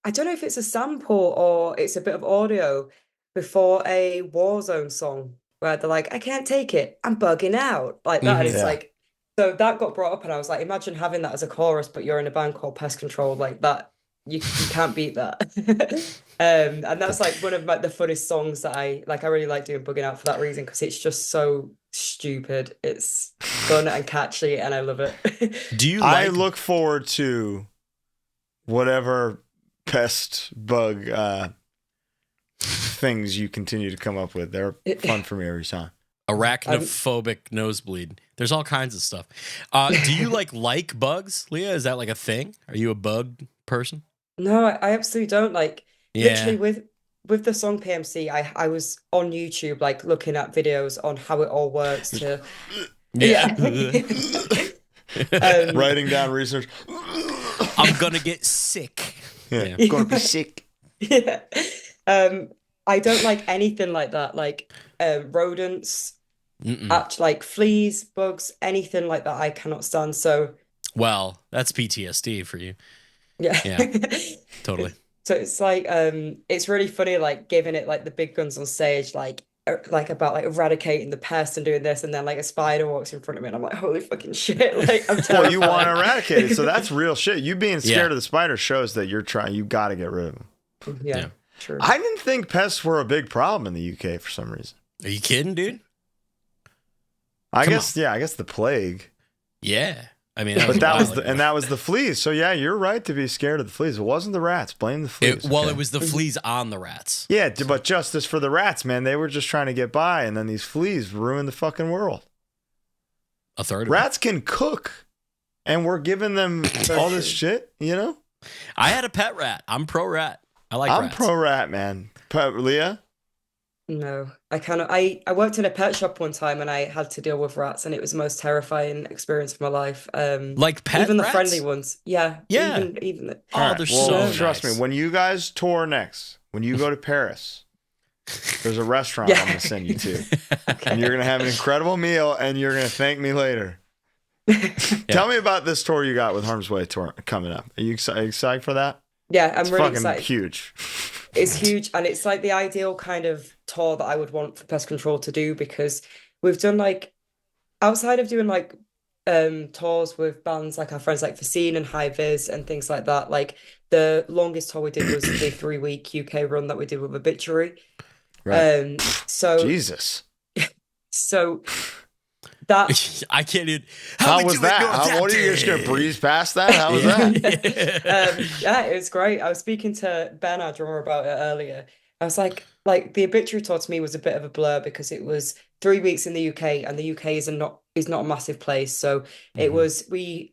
I don't know if it's a sample or it's a bit of audio before a Warzone song where they're like, I can't take it, I'm bugging out, like that. And it's like, so that got brought up and I was like, imagine having that as a chorus, but you're in a band called Pest Control, like that. You can't beat that. And that's like one of the funnest songs that I really like doing Bugging Out for that reason, because it's just so stupid. It's fun and catchy and I love it. I look forward to whatever pest bug things you continue to come up with. They're fun for me every time. Arachnophobic nosebleed. There's all kinds of stuff. Do you like bugs, Leah? Is that like a thing? Are you a bug person? No, I absolutely don't. Literally with the song PMC, I was on YouTube looking at videos on how it all works to writing down research. I'm gonna get sick. I'm gonna be sick. Yeah. I don't like anything like that, rodents, fleas, bugs, anything like that I cannot stand. So that's PTSD for you. Yeah. Totally. So it's it's really funny giving it the big guns on stage, about eradicating the pest and doing this, and then a spider walks in front of me and I'm like, holy fucking shit, I'm terrified. Well, you want to eradicate it, so that's real shit. You being scared of the spider shows that you got to get rid of them. Yeah. True. I didn't think pests were a big problem in the UK for some reason. Are you kidding, dude? I guess the plague. Yeah. I mean, that was the fleas. So yeah, you're right to be scared of the fleas. It wasn't the rats. Blame the fleas. It was the fleas on the rats. Yeah, but justice for the rats, man. They were just trying to get by, and then these fleas ruined the fucking world. A third. Rats can cook, and we're giving them all this shit. You know. I had a pet rat. I'm pro rat. I'm rats. Pro rat, man. Leah? No, I cannot. I worked in a pet shop one time and I had to deal with rats, and it was the most terrifying experience of my life. Pet even rats? the friendly ones. Yeah. Even the. Oh, they're so nice. Trust me, when you guys tour next, when you go to Paris, there's a restaurant I'm going to send you to. Okay. And you're going to have an incredible meal, and you're going to thank me later. Tell me about this tour you got with Harm's Way tour coming up. Are you excited for that? Yeah, I'm really fucking excited. Huge. It's huge, and it's like the ideal kind of tour that I would want for Pest Control to do, because we've done like, outside of doing like tours with bands like our friends like Facine and High Vis and things like that, like the longest tour we did was the 3 week UK run that we did with Obituary. Right. So Jesus. so that I can't even. How we was do it that? North What are you just gonna Day? breeze past that? How was that? yeah, it was great. I was speaking to Ben, our drummer, about it earlier. I was like the Obituary tour to me was a bit of a blur because it was 3 weeks in the UK, and the UK is not a massive place. So it Mhm. was we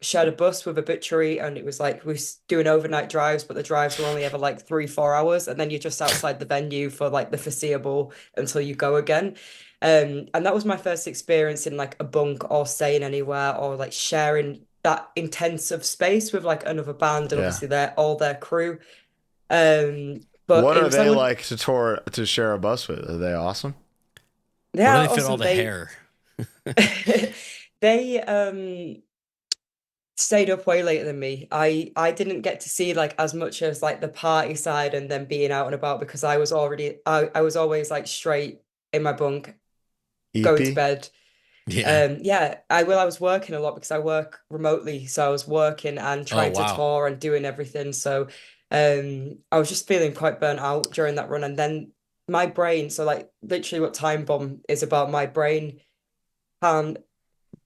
shared a bus with Obituary, and it was like we was doing overnight drives, but the drives were only ever like 3-4 hours, and then you're just outside the venue for like the foreseeable until you go again. And that was my first experience in like a bunk or staying anywhere or like sharing that intensive space with like another band, and Yeah. obviously they're all their crew. But What it are was they like like to share a bus with? Are they awesome? they Where do are they fit all awesome. the hair? They stayed up way later than me. I didn't get to see like as much as like the party side and then being out and about, because I was always like straight in my bunk, going to EP? bed. Yeah. Yeah, I was working a lot because I work remotely, so I was working and Oh trying to wow. tour and doing everything. So I was just feeling quite burnt out during that run. And then my brain, so like literally what Time Bomb is about, my brain can't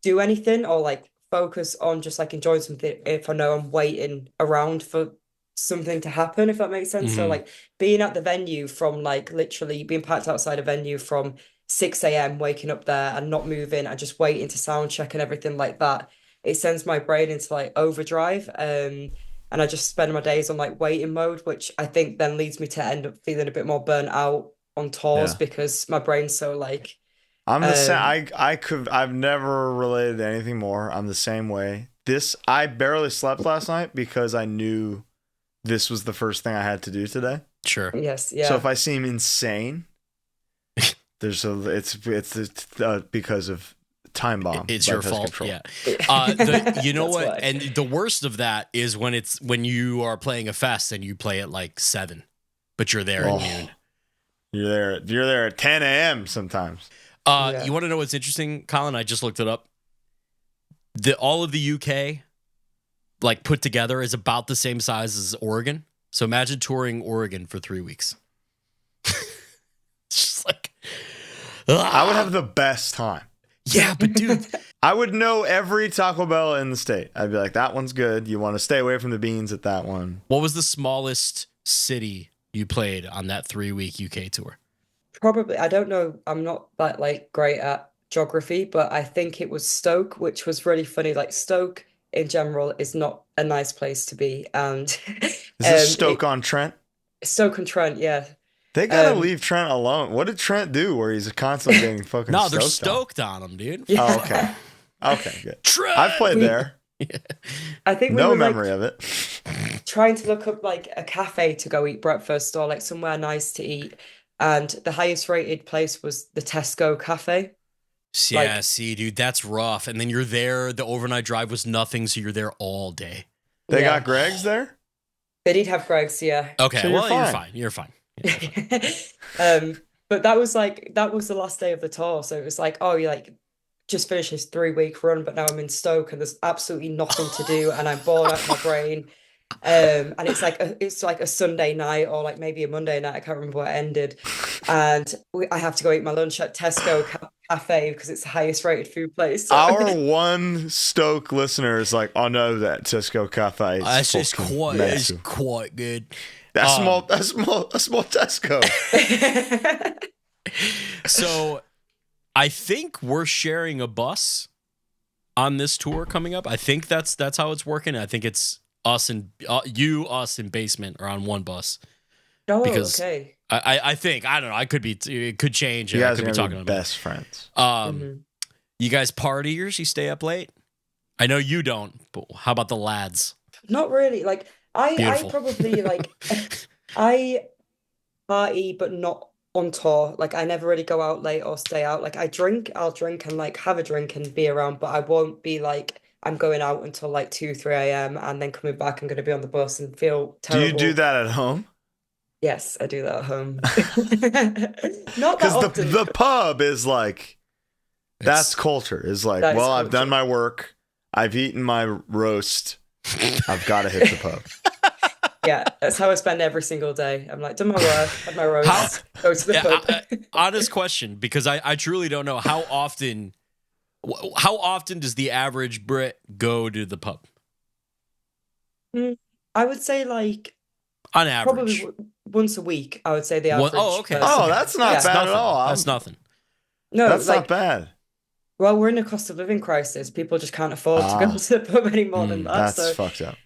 do anything or like focus on just like enjoying something if I know I'm waiting around for something to happen, if that makes sense. So Hmm. like being at the venue from like literally being packed outside a venue from 6 a.m., waking up there and not moving and just waiting to sound check and everything like that, it sends my brain into like overdrive. And I just spend my days on like waiting mode, which I think then leads me to end up feeling a bit more burnt out on tours Yeah. because my brain's so like I'm the same. um I've never related to anything more. I'm the same way. I barely slept last night because I knew this was the first thing I had to do today. Sure. yes, So yeah. if I seem insane, it's because of Time Bomb It's by your Pest fault. Control. Yeah. You know That's what? why. And the worst of that is when you are playing a fest and you play at like 7, but you're there Oh. at noon. You're there at 10 a.m. sometimes. Yeah. You want to know what's interesting, Colin? I just looked it up. All of the UK, like put together, is about the same size as Oregon. So imagine touring Oregon for 3 weeks. It's just like, I would have the best time. yeah, but dude, I would know every Taco Bell in the state. I'd be like, that one's good. You want to stay away from the beans at that one. what was the smallest city you played on that 3 week UK tour? Probably, I don't know. I'm not that like great at geography, but I think it was Stoke, which was really funny. Like Stoke in general is not a nice place to be, and Is this Stoke on Trent? Stoke-on-Trent, yeah. They gotta Um, leave Trent alone. What did Trent do where he's constantly getting fucking No, they're stoked stoked on them, dude. yeah. on? Oh, okay. Okay, good. Trent! I've played We- there. I think we No were memory like of it. trying to look up like a cafe to go eat breakfast or like somewhere nice to eat, and the highest rated place was the Tesco cafe. Yeah, Like, see, dude, that's rough. And then you're there. The overnight drive was nothing, so you're there all day. They yeah, got Greg's there? they did have Greg's, yeah. Okay, So you're well, you're fine. fine. You're fine. But that was the last day of the tour. So it was like, oh, you like just finished this 3 week run, but now I'm in Stoke and there's absolutely nothing to do and I'm bored out of my brain. And it's like a Sunday night or like maybe a Monday night. I can't remember what it ended. And I have to go eat my lunch at Tesco cafe because it's the highest rated food place. So Our one Stoke listener is like, oh no, that Tesco Cafe is That's just fucking quite, it's massive. quite good. That's Um, small Tesco. So I think we're sharing a bus on this tour coming up. I think that's how it's working. I think it's us and us and Basement are on one bus. Oh, Because- okay. I think, I don't know. It could change. You I guys could are be gonna talking be about best friends. Mhm. You guys partiers? You stay up late? I know you don't, but how about the lads? Not really. Like I Beautiful. probably like I party, but not on tour. Like I never really go out late or stay out. Like I'll drink and like have a drink and be around, but I won't be like I'm going out until like 2, 3 a.m. and then coming back. I'm going to be on the bus and feel Do you do terrible. that at home? Yes, I do that at home. Not that Because often. the pub is like, that's It's- culture. Is like, That is well, I've culture. done my work. I've eaten my roast. I've got to hit the pub. Yeah, that's how I spend every single day. I'm like, done my work, had my roast, go to the Yeah, pub. honest question, because I truly don't know how often does the average Brit go to the pub I would say like on probably average? once a week. I would say the What- average. oh, okay. person. Oh, that's not Yeah. bad at Nothing. all. That's nothing. No, That's like not bad. well, we're in a cost of living crisis. People just can't afford to go to the pub any more than that. That's So, fucked up.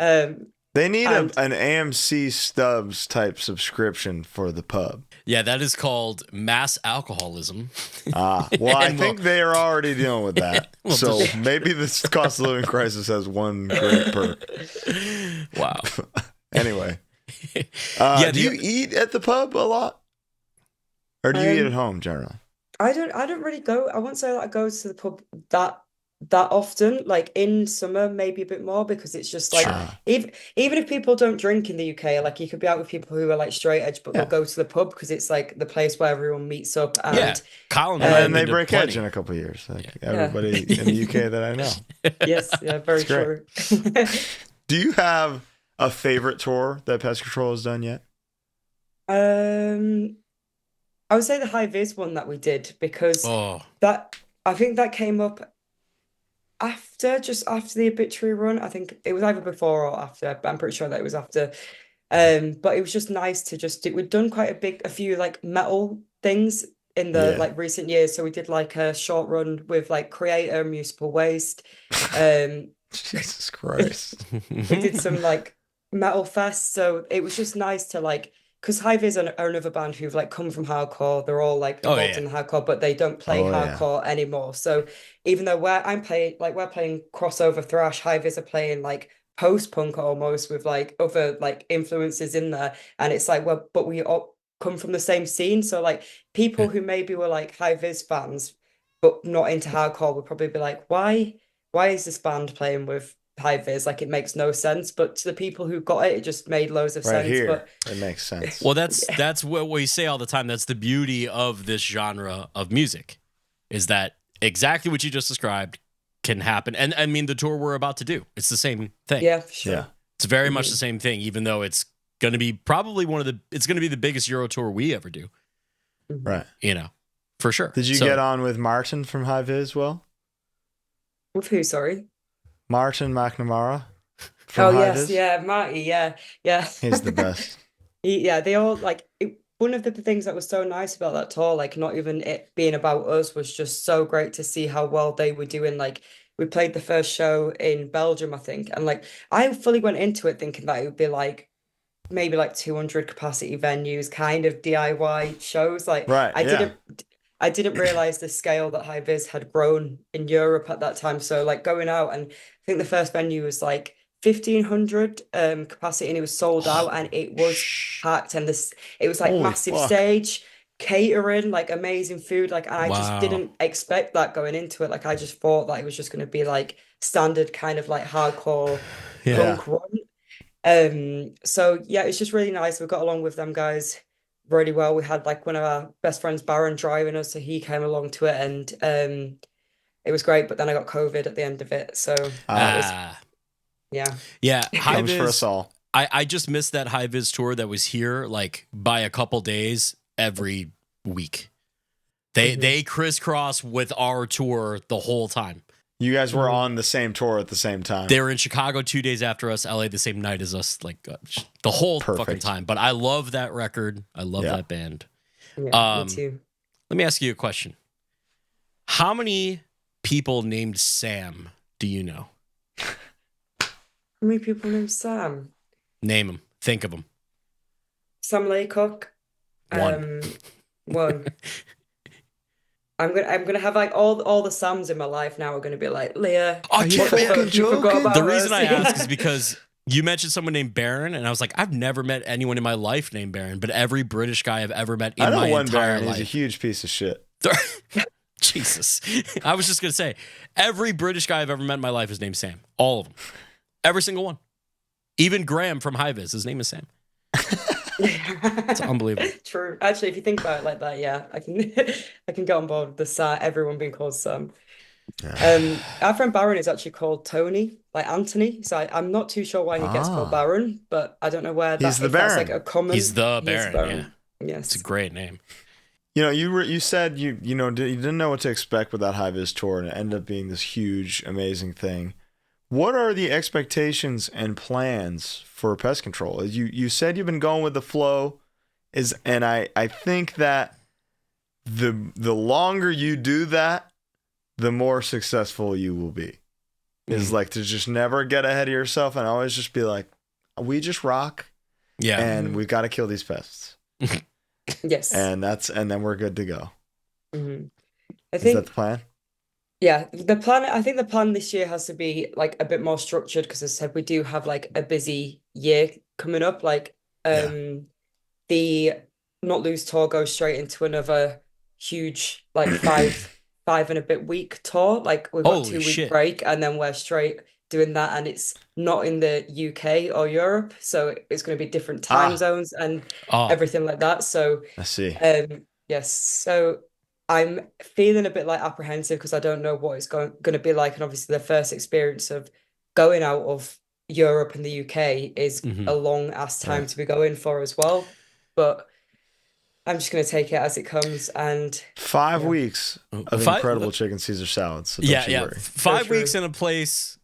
um, They need and- an AMC Stubbs type subscription for the pub. Yeah, that is called mass alcoholism. Well, I And think they are already dealing with that. Well, So maybe this cost of living crisis has one great perk. Wow. Anyway, Yeah, do you eat at the pub a lot, or do you eat at home generally? I don't really go. I won't say that I go to the pub that often. Like in summer, maybe a bit more because it's just like Sure. even if people don't drink in the UK, like you could be out with people who are like straight edge, but Yeah. they'll go to the pub because it's like the place where everyone meets up. And Yeah, Colin And I then have they been to break plenty. edge in a couple of years. Like Yeah. everybody in the UK that I know. yes, yeah, very It's great. true. Do you have a favorite tour that Pest Control has done yet? I would say the high vis one that we did because Oh, that I think that came up just after the obituary run. I think it was either before or after, but I'm pretty sure that it was after. But it was just nice to we'd done quite a few like metal things in the Yeah. like recent years. So we did like a short run with like Creator, Municipal Waste. Um, Jesus Christ. we did some like metal fest. So it was just nice to like, because High Vis are another band who've like come from hardcore. They're all like Oh, involved yeah. in the hardcore, but they don't play Oh, yeah. hardcore anymore. So even though we're playing crossover thrash, High Vis are playing like post-punk almost with like other like influences in there. And it's like, well, but we all come from the same scene. So like people who maybe were like High Vis fans, but not into hardcore would probably be like, why is this band playing with High Vis? Like it makes no sense. But to the people who got it, it just made loads of Right sense. here, But it makes sense. well, that's what we say all the time. That's the beauty of this genre of music, is that exactly what you just described can happen. And I mean, the tour we're about to do, it's the same thing. yeah, for sure. Yeah. It's very much the same thing, even though it's going to be probably it's going to be the biggest Euro tour we ever do, Right. you know, for sure. Did you So- get on with Martin from High Vis? Well, With who, sorry? Martin McNamara from Oh, High yes, Vis? yeah, Marty, yeah. He's the best. Yeah, they all like one of the things that was so nice about that tour, like not even it being about us, was just so great to see how well they were doing. Like we played the first show in Belgium, I think, and like I fully went into it thinking that it would be like maybe like 200 capacity venues, kind of DIY shows. Like Right, I didn't realize the scale that High Vis had grown in Europe at that time. So like going out, and I think the first venue was like 1,500 capacity, and it was sold out, and it was packed, and it was like Holy massive fuck. stage, catering, like amazing food, like, and I just Wow. didn't expect that going into it. Like I just thought that it was just going to be like standard kind of like hardcore Yeah. punk run. So yeah, it's just really nice. We got along with them guys really well. We had like one of our best friends, Baron, driving us, so he came along to it, and it was great. But then I got COVID at the end of it, so that was yeah. High Comes for Vis. us all. I just missed that High Vis tour that was here like by a couple days every week. They crisscross with our tour the whole time. You guys were on the same tour at the same time. They were in Chicago 2 days after us, LA the same night as us, like the whole fucking Perfect. time. But I love that record. I love Yeah. that band. Yeah, me too. Let me ask you a question. How many people named Sam do you know? How many people named Sam? Name them. Think of them. Sam Laycock. One. One. I'm gonna have like all the Sams in my life now are gonna be like Leah. Oh, Are you what the fucking fuck, you forgot joking? about The reason us? I ask is because you mentioned someone named Baron, and I was like, I've never met anyone in my life named Baron, but every British guy I've ever met in I know my one entire Baron. He's a life. huge piece of shit. Jesus. I was just going to say, every British guy I've ever met in my life is named Sam. All of them. Every single one. Even Graham from High Vis, his name is Sam. It's unbelievable. True. Actually, if you think about it like that, yeah, I can I can get on board with the everyone being called Sam. Our friend Baron is actually called Tony, like Anthony. So I'm not too sure why he gets called Ah, Baron, but I don't know where he's that the if that's like Baron. a common. He's the He is Baron, Baron. It's a Yes. great name. You said you you didn't know what to expect with that high vis tour, and it ended up being this huge, amazing thing. What are the expectations and plans for Pest Control? You said you've been going with the flow, and I think that the longer you do that, the more successful you will be. Is like to just never get ahead of yourself and always just be like, we just rock, Yeah. and we've got to kill these pests, Yes. and then we're good to go. I Is think that the plan? yeah, the plan. I think the plan this year has to be like a bit more structured because, as I said, we do have like a busy year coming up. Like, the Not Lose tour goes straight into another huge like five and a bit week tour. Like we've got Holy 2 week shit. break and then we're straight doing that, and it's not in the UK or Europe, so it's going to be different time zones and Oh, everything like that. So I see. yes, so I'm feeling a bit like apprehensive because I don't know what it's going to be like, and obviously the first experience of going out of Europe and the UK is a long ass time Right. to be going for as well. But I'm just going to take it as it comes, and 5 yeah. weeks of Five- incredible chicken Caesar salads. So don't you worry. 5 true. weeks in a place.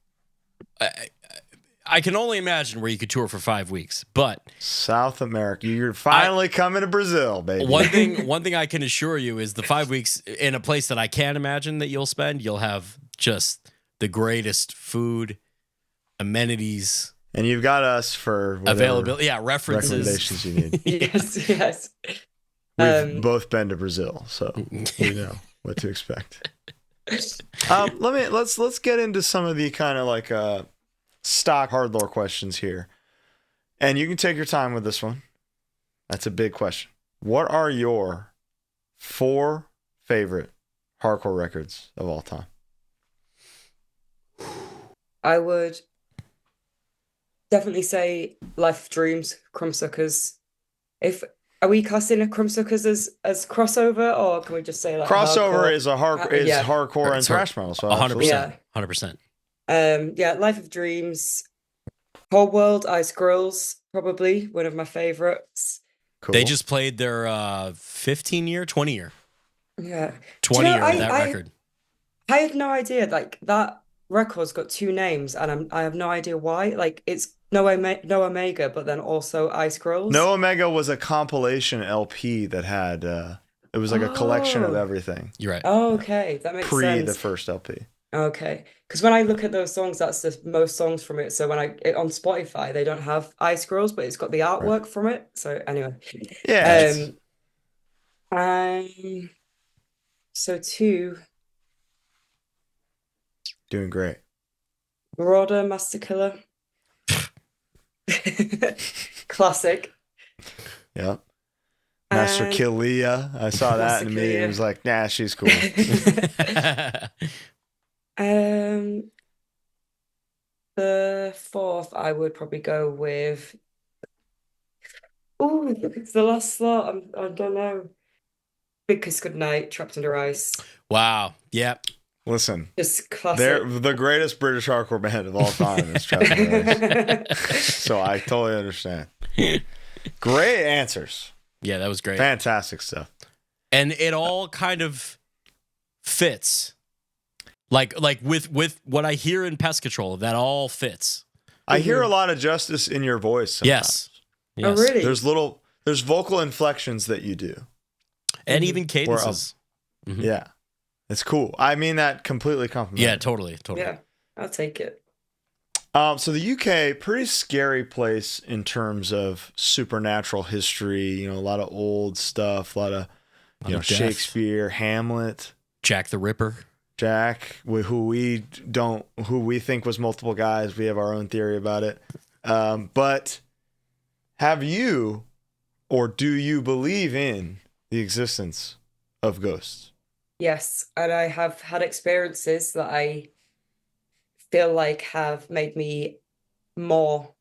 I can only imagine where you could tour for 5 weeks, but South America, you're finally coming to Brazil, baby. one thing I can assure you is the 5 weeks in a place that I can't imagine that you'll spend, you'll have just the greatest food, amenities, And you've got us for whatever availability, references. recommendations you need. Yes. We've both been to Brazil, so we know what to expect. Let's get into some of the kind of like stock HardLore questions here, and you can take your time with this one. That's a big question. What are your 4 favorite hardcore records of all time? I would definitely say Life of Dreams, Crumbsuckers. Are we casting a Crumbsuckers as crossover, or can we just say like Crossover hardcore? is hardcore and It's thrash metal. So 100%. Yeah. 100%. Yeah, Life of Dreams, Whole World, Ice Grills, probably one of my favorites. cool. They just played their 15-year, 20-year. Yeah. 20-year of that record. I had no idea. Like that record's got 2 names, and I have no idea why. Like it's No Omega, but then also Ice Grills. No Omega was a compilation LP that had it was like a collection of everything You're right. Oh, okay, that makes pre sense. the first LP. Okay, because when I look at those songs, that's the most songs from it. So when on Spotify, they don't have Ice Grills, but it's got the artwork from it. So anyway, Yeah. so 2, Doing great. Marauder, Master Killer, classic. Yeah. Master And- Kill Leah. I saw that Master and Kill immediately Leah. was like, nah, she's cool. The 4th, I would probably go with. Oh, it's the last slot. I don't know. Big Kiss Goodnight, Trapped Under Ice. Wow. Yeah. Listen, Just classic. they're the greatest British hardcore band of all time is Trapped Under Ice. So I totally understand. Great answers. Yeah, that was great. Fantastic stuff. And it all kind of fits. Like with what I hear in Pest Control, that all fits. I hear a lot of justice in your voice sometimes. Yes. Oh, really? There's vocal inflections that you do. And even cadences. Yeah. It's cool. I mean that completely complimentary. Yeah, totally. Yeah, I'll take it. So the UK, pretty scary place in terms of supernatural history. You know, a lot of old stuff, a lot of death. Shakespeare, Hamlet, Jack the Ripper. Jack, who we think was multiple guys. We have our own theory about it. But have you, or do you believe in the existence of ghosts? Yes, and I have had experiences that I feel like have made me more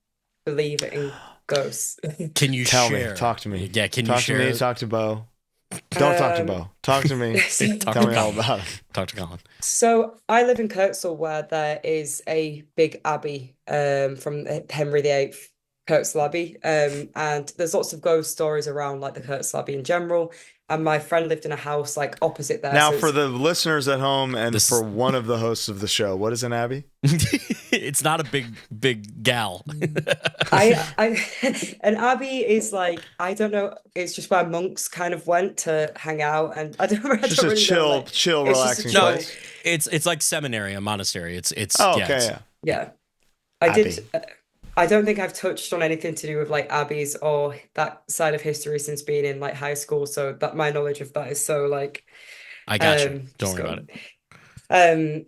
believe in ghosts. Can you Tell share? me. Talk to me. Yeah, can talk you share? To me. Talk to Bo. Don't talk to Bo. Talk to me. Tell me all about it. Talk to Colin. So I live in Kirksall, where there is a big abbey from Henry VIII, Kirksall Abbey, and there's lots of ghost stories around like the Kirksall Abbey in general. And my friend lived in a house like opposite there. Now, so for the listeners at home and for one of the hosts of the show, what is an abbey? It's not a big gal. An abbey is like, I don't know, it's just where monks kind of went to hang out, and I don't Just really chill, know, like, chill, it's relaxing just a place. It's like seminary, a monastery. It's Oh, yeah, okay, yeah. Abbey. I don't think I've touched on anything to do with like abbeys or that side of history since being in like high school, so that my knowledge of that is so like I got you. Don't worry about it.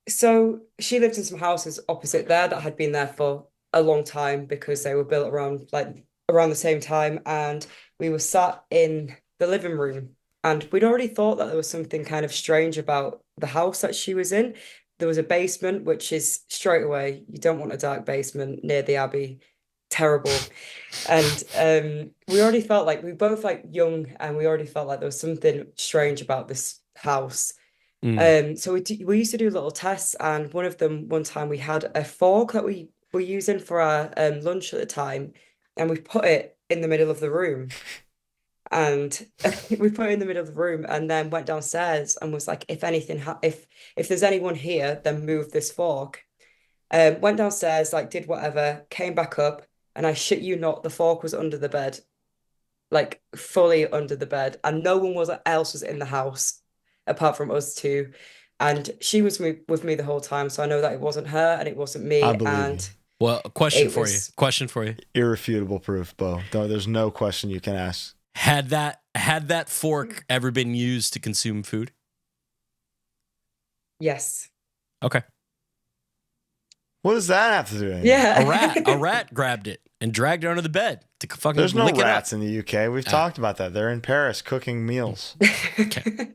So she lived in some houses opposite there that had been there for a long time because they were built around the same time, and we were sat in the living room, and we'd already thought that there was something kind of strange about the house that she was in. There was a basement, which is straight away, you don't want a dark basement near the abbey. Terrible. And we already felt like we were both like young, and we already felt like there was something strange about this house. So we used to do little tests, and one of them, one time we had a fork that we were using for our lunch at the time, and we put it in the middle of the room. And we put it in the middle of the room, and then went downstairs and was like, if anything, if there's anyone here, then move this fork. Went downstairs, like did whatever, came back up, and I shit you not, the fork was under the bed, like fully under the bed, and no one else was in the house apart from us two. And she was with me the whole time, so I know that it wasn't her and it wasn't me. I believe and you. Well, a question for you. Irrefutable proof, Bo. There's no question you can ask. Had that fork ever been used to consume food? Yes. Okay. What does that have to do with anything? Yeah. A rat grabbed it and dragged it under the bed to fucking There's no lick rats it in the UK. We've talked about that. They're in Paris cooking meals. Okay.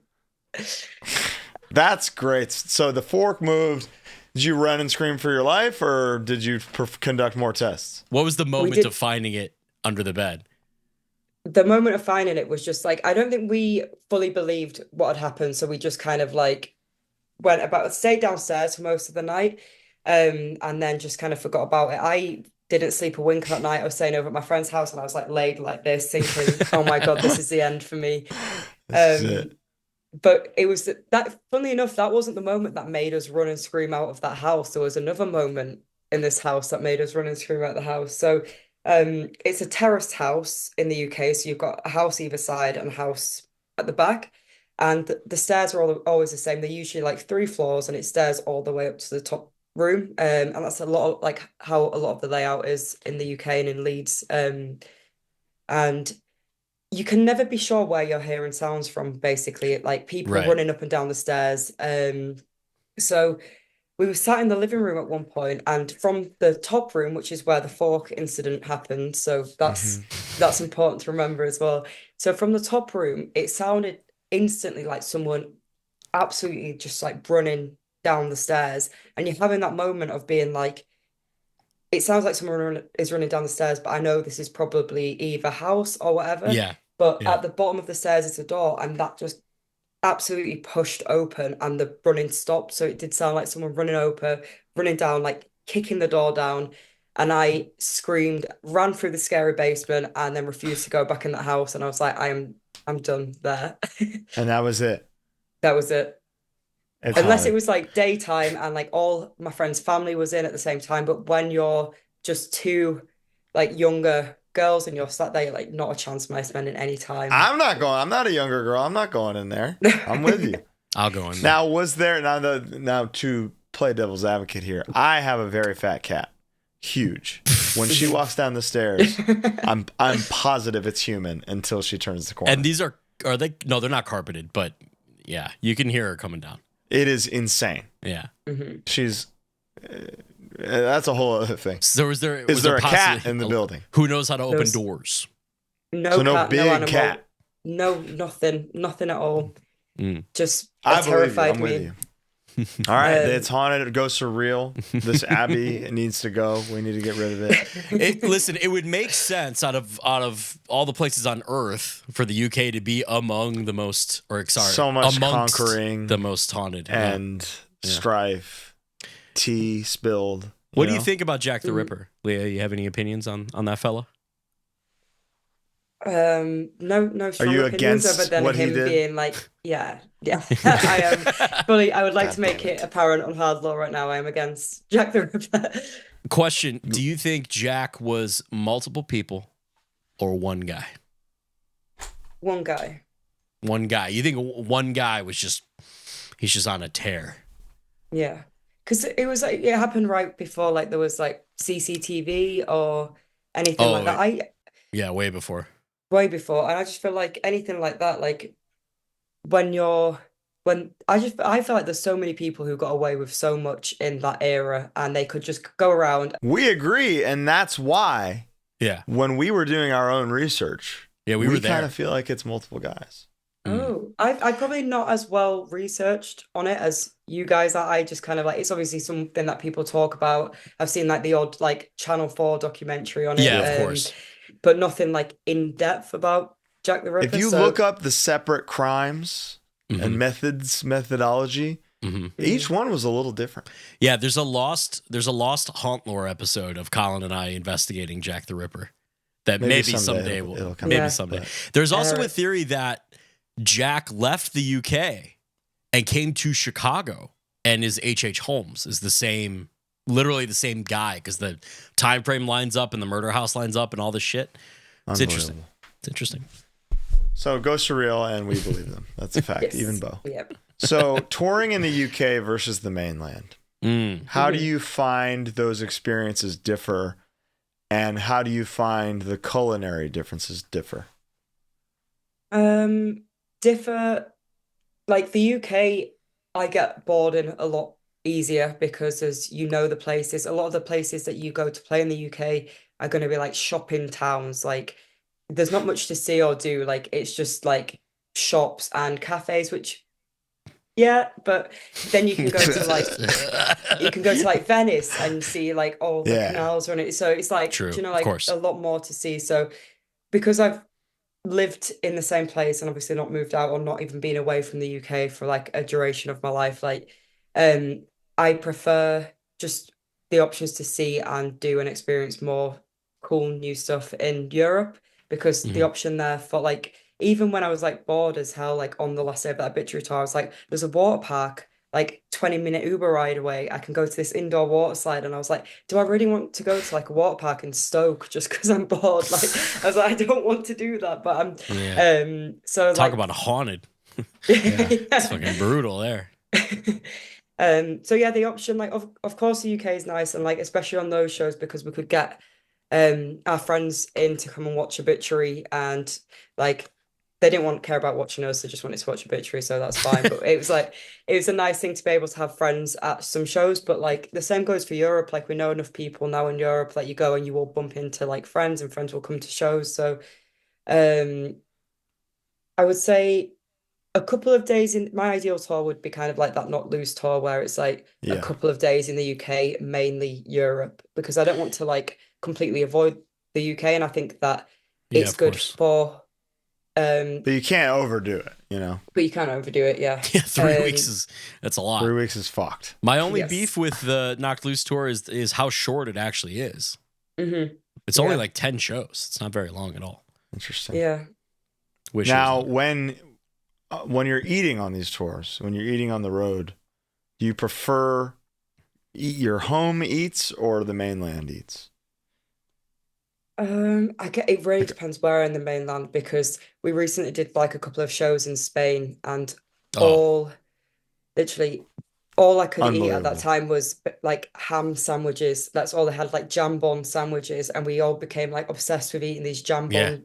That's great. So the fork moved. Did you run and scream for your life, or did you conduct more tests? What was the moment of finding it under the bed? The moment of finding it was just like, I don't think we fully believed what had happened. So we just kind of like stayed downstairs for most of the night, and then just kind of forgot about it. I didn't sleep a wink that night. I was staying over at my friend's house, and I was like laid like this, thinking, oh my God, this is the end for me. This is it. But it was that, funnily enough, that wasn't the moment that made us run and scream out of that house. There was another moment in this house that made us run and scream out of the house. So it's a terraced house in the UK. So you've got a house either side and a house at the back. And the stairs are always the same. They're usually like 3 floors, and it stairs all the way up to the top room. And that's a lot of like how a lot of the layout is in the UK and in Leeds. And you can never be sure where you're hearing sounds from, basically. Like people running up and down the stairs. So we were sat in the living room at one point, and from the top room, which is where the fork incident happened, so that's important to remember as well. So from the top room, it sounded instantly like someone absolutely just like running down the stairs, and you're having that moment of being like, it sounds like someone is running down the stairs, but I know this is probably either house or whatever. Yeah. But at the bottom of the stairs is a door, and that just absolutely pushed open, and the running stopped. So it did sound like someone running down, like kicking the door down. And I screamed, ran through the scary basement, and then refused to go back in that house. And I was like, I'm done there. And that was it. That was it. It's Unless hard. it was like daytime and like all my friends' family was in at the same time. But when you're just two like younger girls and you're sat there, you're like, not a chance am I spending any time. I'm not going. I'm not a younger girl. I'm not going in there. I'm with you. I'll go in there. Now, was there now to play devil's advocate here? I have a very fat cat, huge. When she walks down the stairs, I'm positive it's human until she turns the corner. And these are they? No, they're not carpeted, but yeah, you can hear her coming down. It is insane. Yeah, she's. That's a whole other thing. So is there a cat in the building? Who knows how to open doors? No, no cat, big no animal, cat. no nothing at all. Just I believe you. terrified I'm with me. you. All right, it's haunted. It goes surreal. This abbey needs to go. We need to get rid of it. Listen, it would make sense out of all the places on Earth for the UK to be among the most, so much amongst conquering the most haunted and strife, tea spilled. What do you think about Jack the Ripper, Leah? You have any opinions on that fella? No strong Are you opinions against other than what he him did? being like, yeah. I am fully. I would like to make it apparent on HardLore right now. I am against Jack the Ripper. Question: do you think Jack was multiple people or one guy? One guy. One guy. You think one guy was he's just on a tear? Yeah, because it was like it happened right before like there was like CCTV or anything like that. Yeah, way before. Way before, and I just feel like anything like that, like I feel like there's so many people who got away with so much in that era, and they could just go around. We agree, and that's why. Yeah. When we were doing our own research, we were there. kind of feel like it's multiple guys. Oh, I probably not as well researched on it as you guys are. I just kind of like, it's obviously something that people talk about. I've seen like the odd like Channel 4 documentary on it. Yeah, of course. But nothing like in depth about Jack the Ripper. If you look up the separate crimes and methodology, each one was a little different. Yeah, there's a lost haunt lore episode of Colin and I investigating Jack the Ripper. That maybe someday it'll come. Maybe someday. But there's also a theory that Jack left the UK and came to Chicago, and is H.H. Holmes is literally the same guy, because the time frame lines up and the murder house lines up and all this shit. It's interesting. It's interesting. So go surreal, and we believe them. That's a fact. Yes. Even Bo. Yep. So touring in the UK versus the mainland. How do you find those experiences differ, and how do you find the culinary differences differ? Differ, like the UK, I get bored in a lot easier because, as you know, the places, a lot of the places that you go to play in the UK are going to be like shopping towns. Like there's not much to see or do. Like it's just like shops and cafes, which but then you can go to like Venice and see like all the canals on it. So it's like, true, you know, like a lot more to see. So because I've lived in the same place and obviously not moved out or not even been away from the UK for like a duration of my life, like I prefer just the options to see and do and experience more cool new stuff in Europe, because the option there for like, even when I was like bored as hell, like on the last day of that obituary tour, I was like, there's a water park like 20-minute Uber ride away. I can go to this indoor water slide. And I was like, do I really want to go to like a water park in Stoke just because I'm bored? Like I was like, I don't want to do that, but I'm so talk about haunted. It's fucking brutal there. So yeah, the option, like of course the UK is nice, and like especially on those shows, because we could get our friends in to come and watch Obituary, and like they didn't care about watching us, they just wanted to watch Obituary, so that's fine. But it was a nice thing to be able to have friends at some shows. But like the same goes for Europe. Like we know enough people now in Europe that you go and you all bump into like friends, and friends will come to shows. So I would say a couple of days in my ideal tour would be kind of like that Not Loose tour, where it's like a couple of days in the UK, mainly Europe, because I don't want to like completely avoid the UK, and I think that it's good for but you can't overdo it, you know. But you can't overdo it, yeah. 3 weeks that's a lot. 3 weeks is fucked. My only beef with the Knocked Loose tour is how short it actually is. It's only like 10 shows. It's not very long at all. Interesting. Yeah. Now, when you're eating on these tours, when you're eating on the road, do you prefer your home eats or the mainland eats? It really depends where in the mainland, because we recently did like a couple of shows in Spain, and literally all I could eat at that time was like ham sandwiches. That's all they had, like jambon sandwiches, and we all became like obsessed with eating these jambon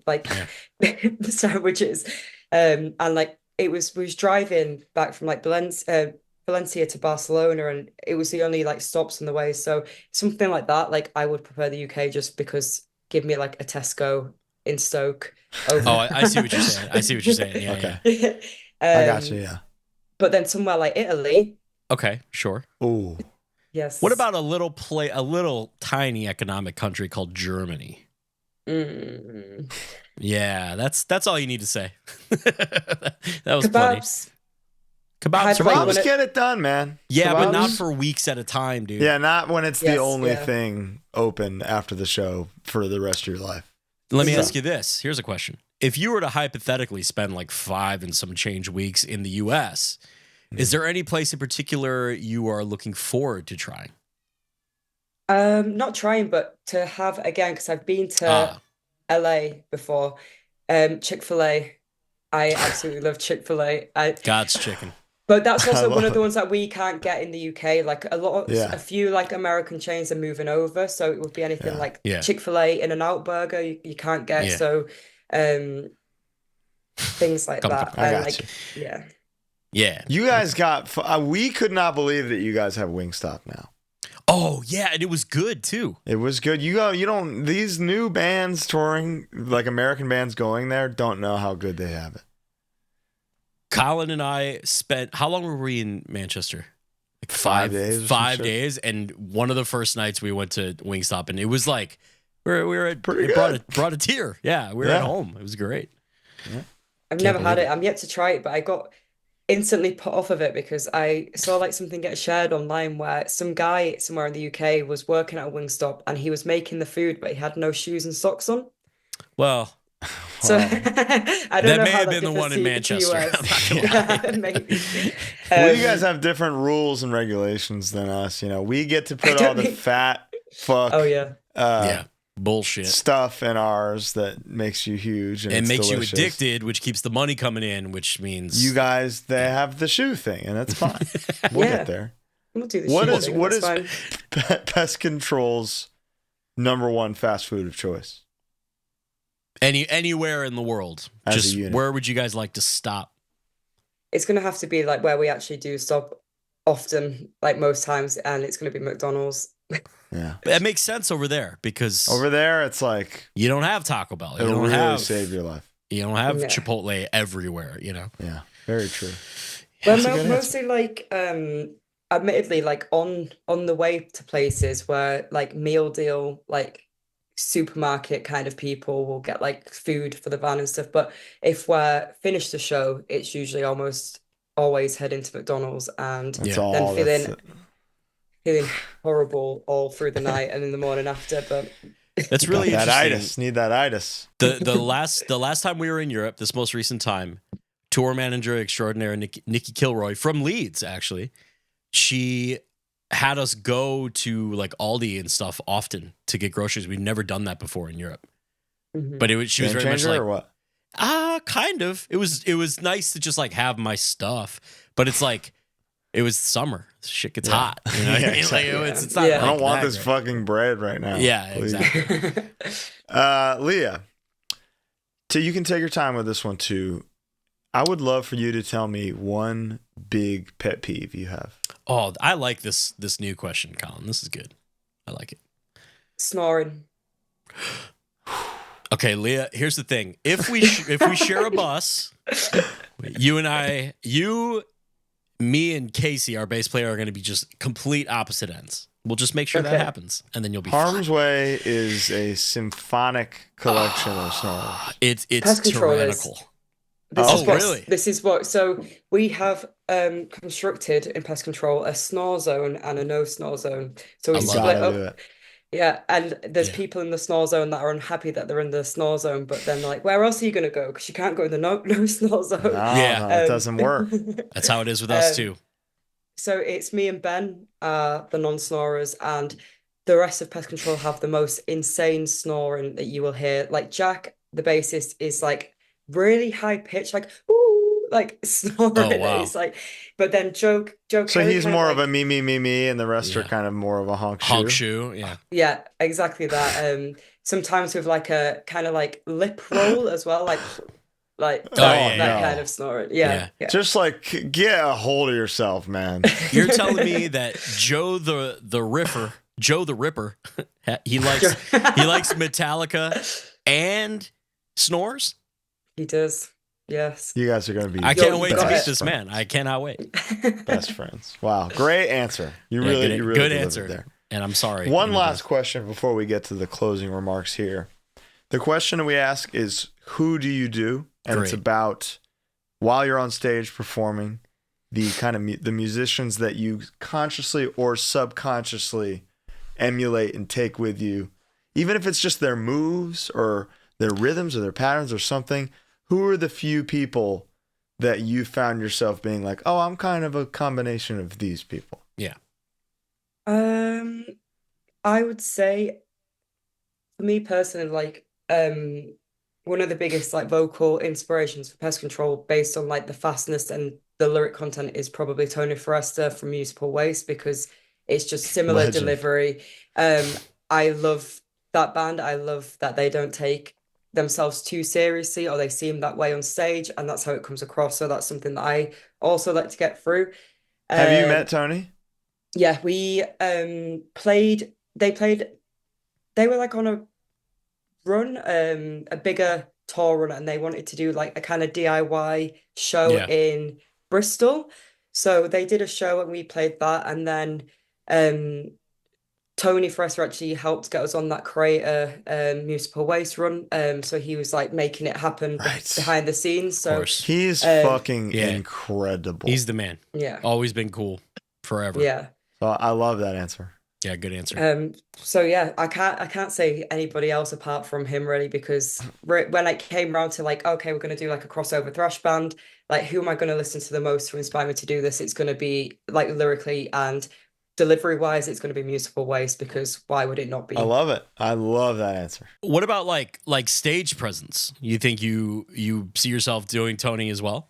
sandwiches. And like we was driving back from like Valencia to Barcelona, and it was the only like stops on the way. So something like that, like I would prefer the UK, just because give me like a Tesco in Stoke. Over. I see what you're saying. Yeah. I got you. Yeah. But then somewhere like Italy, Okay, sure. Ooh. Yes. What about a little tiny economic country called Germany? Mm. Yeah, that's all you need to say. That was plenty. Kebabs? Kebabs are Like, cool. Kebabs get it done, man. Yeah, but not Kebabs? for weeks at a time, dude. Yeah, not when it's the Yes, only yeah. thing open after the show for the rest of your life. Let me So- ask you this. Here's a question. If you were to hypothetically spend like 5 and some change weeks in the US, is there any place in particular you are looking forward to trying? Not trying, but to have again, because I've been to Ah, LA before. Chick-fil-A. I absolutely love Chick-fil-A. God's chicken. But that's I also one love of the it. ones that we can't get in the UK. Like Yeah. a few like American chains are moving over, so it would be anything Yeah. like Yeah. Chick-fil-A, In-N-Out Burger, you can't get. Yeah. So, things like Come that, I and got like you. yeah, Yeah. You guys got. We could not believe that you guys have Wingstop now. Oh, yeah, and it was good too. It was good. You go. You don't. These new bands touring, like American bands going there, don't know how good they have it. Colin and I spent, how long were we in Manchester? Like 5 days or some 5 shit. days, and one of the first nights we went to Wingstop, and it was like we were at Pretty it good. brought a tear. Yeah, we were Yeah. at home. It was great. I've Can't never had believe it. I'm yet to try it, but I got instantly put off of it because I saw like something get shared online where some guy somewhere in the UK was working at a Wingstop and he was making the food, but he had no shoes and socks on. Well, So Wow. I don't that know may how have that been the differs one in to Manchester. US. I'm not gonna lie. Yeah, maybe. Well, you Um, guys have different rules and regulations than us. You know, we get to I put don't all the think- fat fuck Oh yeah. Yeah, bullshit. stuff in ours that makes you huge and It it's makes delicious. you addicted, which keeps the money coming in, which means You guys, they have the shoe thing, and that's fine. We'll Yeah. get there. We'll do the What shoe is thing, what that's is fine. Pest Control's #1 fast food of choice? anywhere in the world. As a Just unit. where would you guys like to stop? It's gonna have to be like where we actually do stop often, like most times, and it's gonna be McDonald's. Yeah. That makes sense over there because Over there, it's like you don't have Taco Bell. You it'll don't really have save your life. You don't have Yeah. Chipotle everywhere. You know. Yeah, very true. Well, That's a good answer. mostly like admittedly like on the way to places where like meal deal like supermarket kind of people will get like food for the van and stuff. But if we're finished the show, it's usually almost always heading to McDonald's and That's Yeah. all. Then That's feeling horrible all through the night and in the morning after. But That's really that interesting. itis. Need that itis. The last time we were in Europe, this most recent time, tour manager extraordinaire Nikki Kilroy from Leeds, actually, she had us go to like Aldi and stuff often to get groceries. We'd never done that before in Europe, Mhm. but she was Game very much changer like, or what? kind of. It was nice to just like have my stuff, but it's like it was summer. Shit gets Yeah. hot. You know what Yeah, I mean? exactly. Like, it's not. Yeah. I don't like want that this great. fucking bread right now. Yeah, please. exactly. Leah, you can take your time with this one too. I would love for you to tell me one big pet peeve you have. Oh, I like this new question, Colin. This is good. I like it. Snoring. Okay, Leah, here's the thing. If we share a bus, you and I, me and Casey, our bass player, are going to be just complete opposite ends. We'll just make sure that Okay. happens, and then you'll be fine. Harm's Way is a symphonic collection of songs. It's Pest Control is- tyrannical. This Oh, is what, really? This is what. So we have constructed in Pest Control a snore zone and a no snore zone. So we I love split Gotta up. do it. Yeah, and there's Yeah. people in the snore zone that are unhappy that they're in the snore zone, but then they're like, where else are you gonna go? Because you can't go in the no snore zone. No, Yeah. no, it doesn't work. That's how it is with us Um, too. So it's me and Ben, the non-snorers, and the rest of Pest Control have the most insane snoring that you will hear. Like Jack, the bassist, is like really high pitched, like ooh, like snoring. Oh, wow. It's like, but then Joe So Kelly he's kind more like, of a me, and the rest are Yeah. kind of more of a honk Honk shoe. shoe, yeah. yeah, exactly that. Sometimes with like a kind of like lip roll as well, like Oh, that yeah. kind of snoring. Yeah, yeah. Just like get a hold of yourself, man. You're telling me that Joe the Ripper, he likes Metallica and snores? He does. Yes. You guys are going to be I can't wait to got meet it. this man. I cannot wait. best friends. Wow. Great answer. You really good delivered answer. there. And I'm sorry. One last question before we get to the closing remarks here. The question we ask is, who do you do? And it's Great. about, while you're on stage performing, the kind of the musicians that you consciously or subconsciously emulate and take with you, even if it's just their moves or their rhythms or their patterns or something. Who are the few people that you found yourself being like, oh, I'm kind of a combination of these people? Yeah. I would say, for me personally, like, one of the biggest like vocal inspirations for Pest Control, based on like the fastness and the lyric content, is probably Tony Forrester from Musical Waste, because it's just similar Legend. delivery. I love that band. I love that they don't take themselves too seriously, or they seem that way on stage, and that's how it comes across. So that's something that I also like to get through. Have you met Tony? Yeah, we played. They were like on a run, a bigger tour run, and they wanted to do like a kind of DIY show Yeah. in Bristol. So they did a show and we played that, and then Tony Forrester actually helped get us on that Creator Musical Waste run. So he was like making it happen Right. behind the scenes. Of So course. He's fucking yeah. incredible. He's the man. yeah, Always been cool. Forever. yeah. So I love that answer. Yeah, good answer. So yeah, I can't say anybody else apart from him really, because when it came around to like, okay, we're gonna do like a crossover thrash band, like who am I gonna listen to the most to inspire me to do this? It's gonna be like lyrically and delivery wise, it's gonna be Musical Waste, because why would it not be? I love it. I love that answer. What about like stage presence? You think you see yourself doing Tony as well?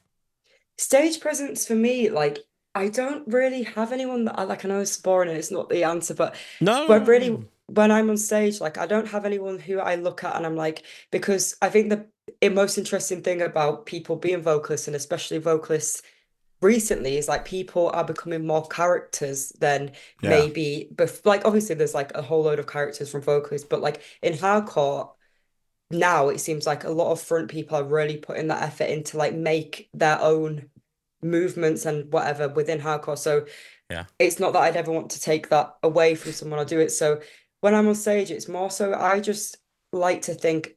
Stage presence for me, like I don't really have anyone that I like. I know it's boring and it's not the answer, but No. really, when I'm on stage, like I don't have anyone who I look at and I'm like, because I think the most interesting thing about people being vocalists, and especially vocalists recently, is like people are becoming more characters than Yeah. maybe like obviously there's like a whole load of characters from vocalists, but like in hardcore now it seems like a lot of front people are really putting that effort into like make their own movements and whatever within hardcore. So Yeah. it's not that I'd ever want to take that away from someone or do it. So when I'm on stage, it's more so I just like to think,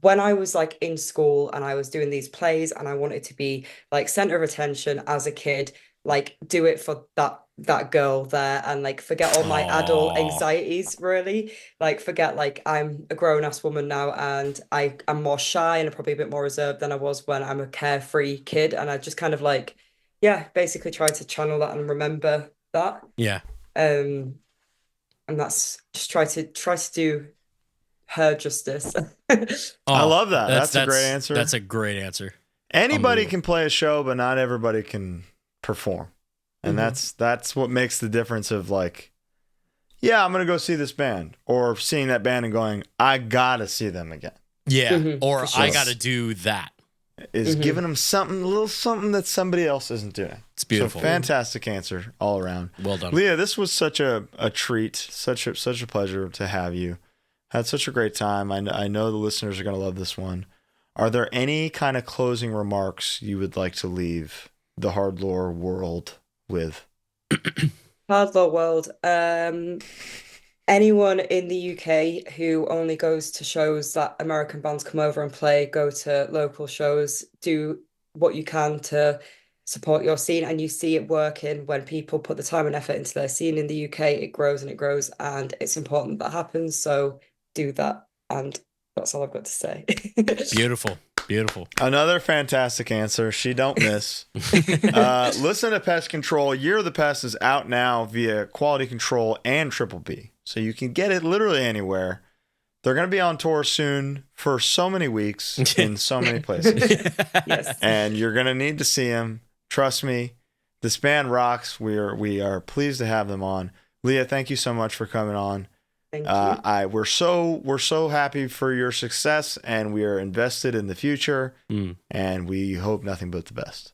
when I was like in school and I was doing these plays and I wanted to be like center of attention as a kid, like do it for that girl there and like forget all my adult anxieties, really. Like forget like I'm a grown-ass woman now and I'm more shy and I'm probably a bit more reserved than I was when I'm a carefree kid. And I just kind of like, yeah, basically try to channel that and remember that. Yeah. And that's just try to do her justice. I love that. That's a great answer. That's a great answer. Anybody can play a show, but not everybody can perform. And Mhm. that's what makes the difference of like, yeah, I'm going to go see this band, or seeing that band and going, I got to see them again. Yeah. Mhm, Or for sure. I got to do that. Is Mhm. giving them something, a little something that somebody else isn't doing. It's beautiful. So fantastic answer all around. Well done. Leah, this was such a treat, such a pleasure to have you. Had such a great time. I know the listeners are going to love this one. Are there any kind of closing remarks you would like to leave the HardLore world with? HardLore world. Anyone in the UK who only goes to shows that American bands come over and play, go to local shows, do what you can to support your scene, and you see it working. When people put the time and effort into their scene in the UK, it grows and it grows, and it's important that happens. So do that, and that's all I've got to say. Beautiful. Beautiful. Another fantastic answer. She don't miss. Listen to Pest Control. Year of the Pest is out now via Quality Control and Triple B. So you can get it literally anywhere. They're going to be on tour soon for so many weeks in so many places. Yes. And you're going to need to see them. Trust me. This band rocks. We are pleased to have them on. Leah, thank you so much for coming on. Thank you. We're so happy for your success, and we are invested in the future, and we hope nothing but the best.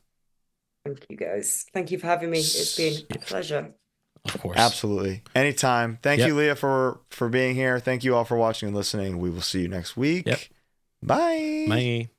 Thank you, guys. Thank you for having me. It's been a pleasure. Of course. Absolutely. Anytime. Thank Yep. you, Leah, for being here. Thank you all for watching and listening. We will see you next week. Yep. Bye. Bye.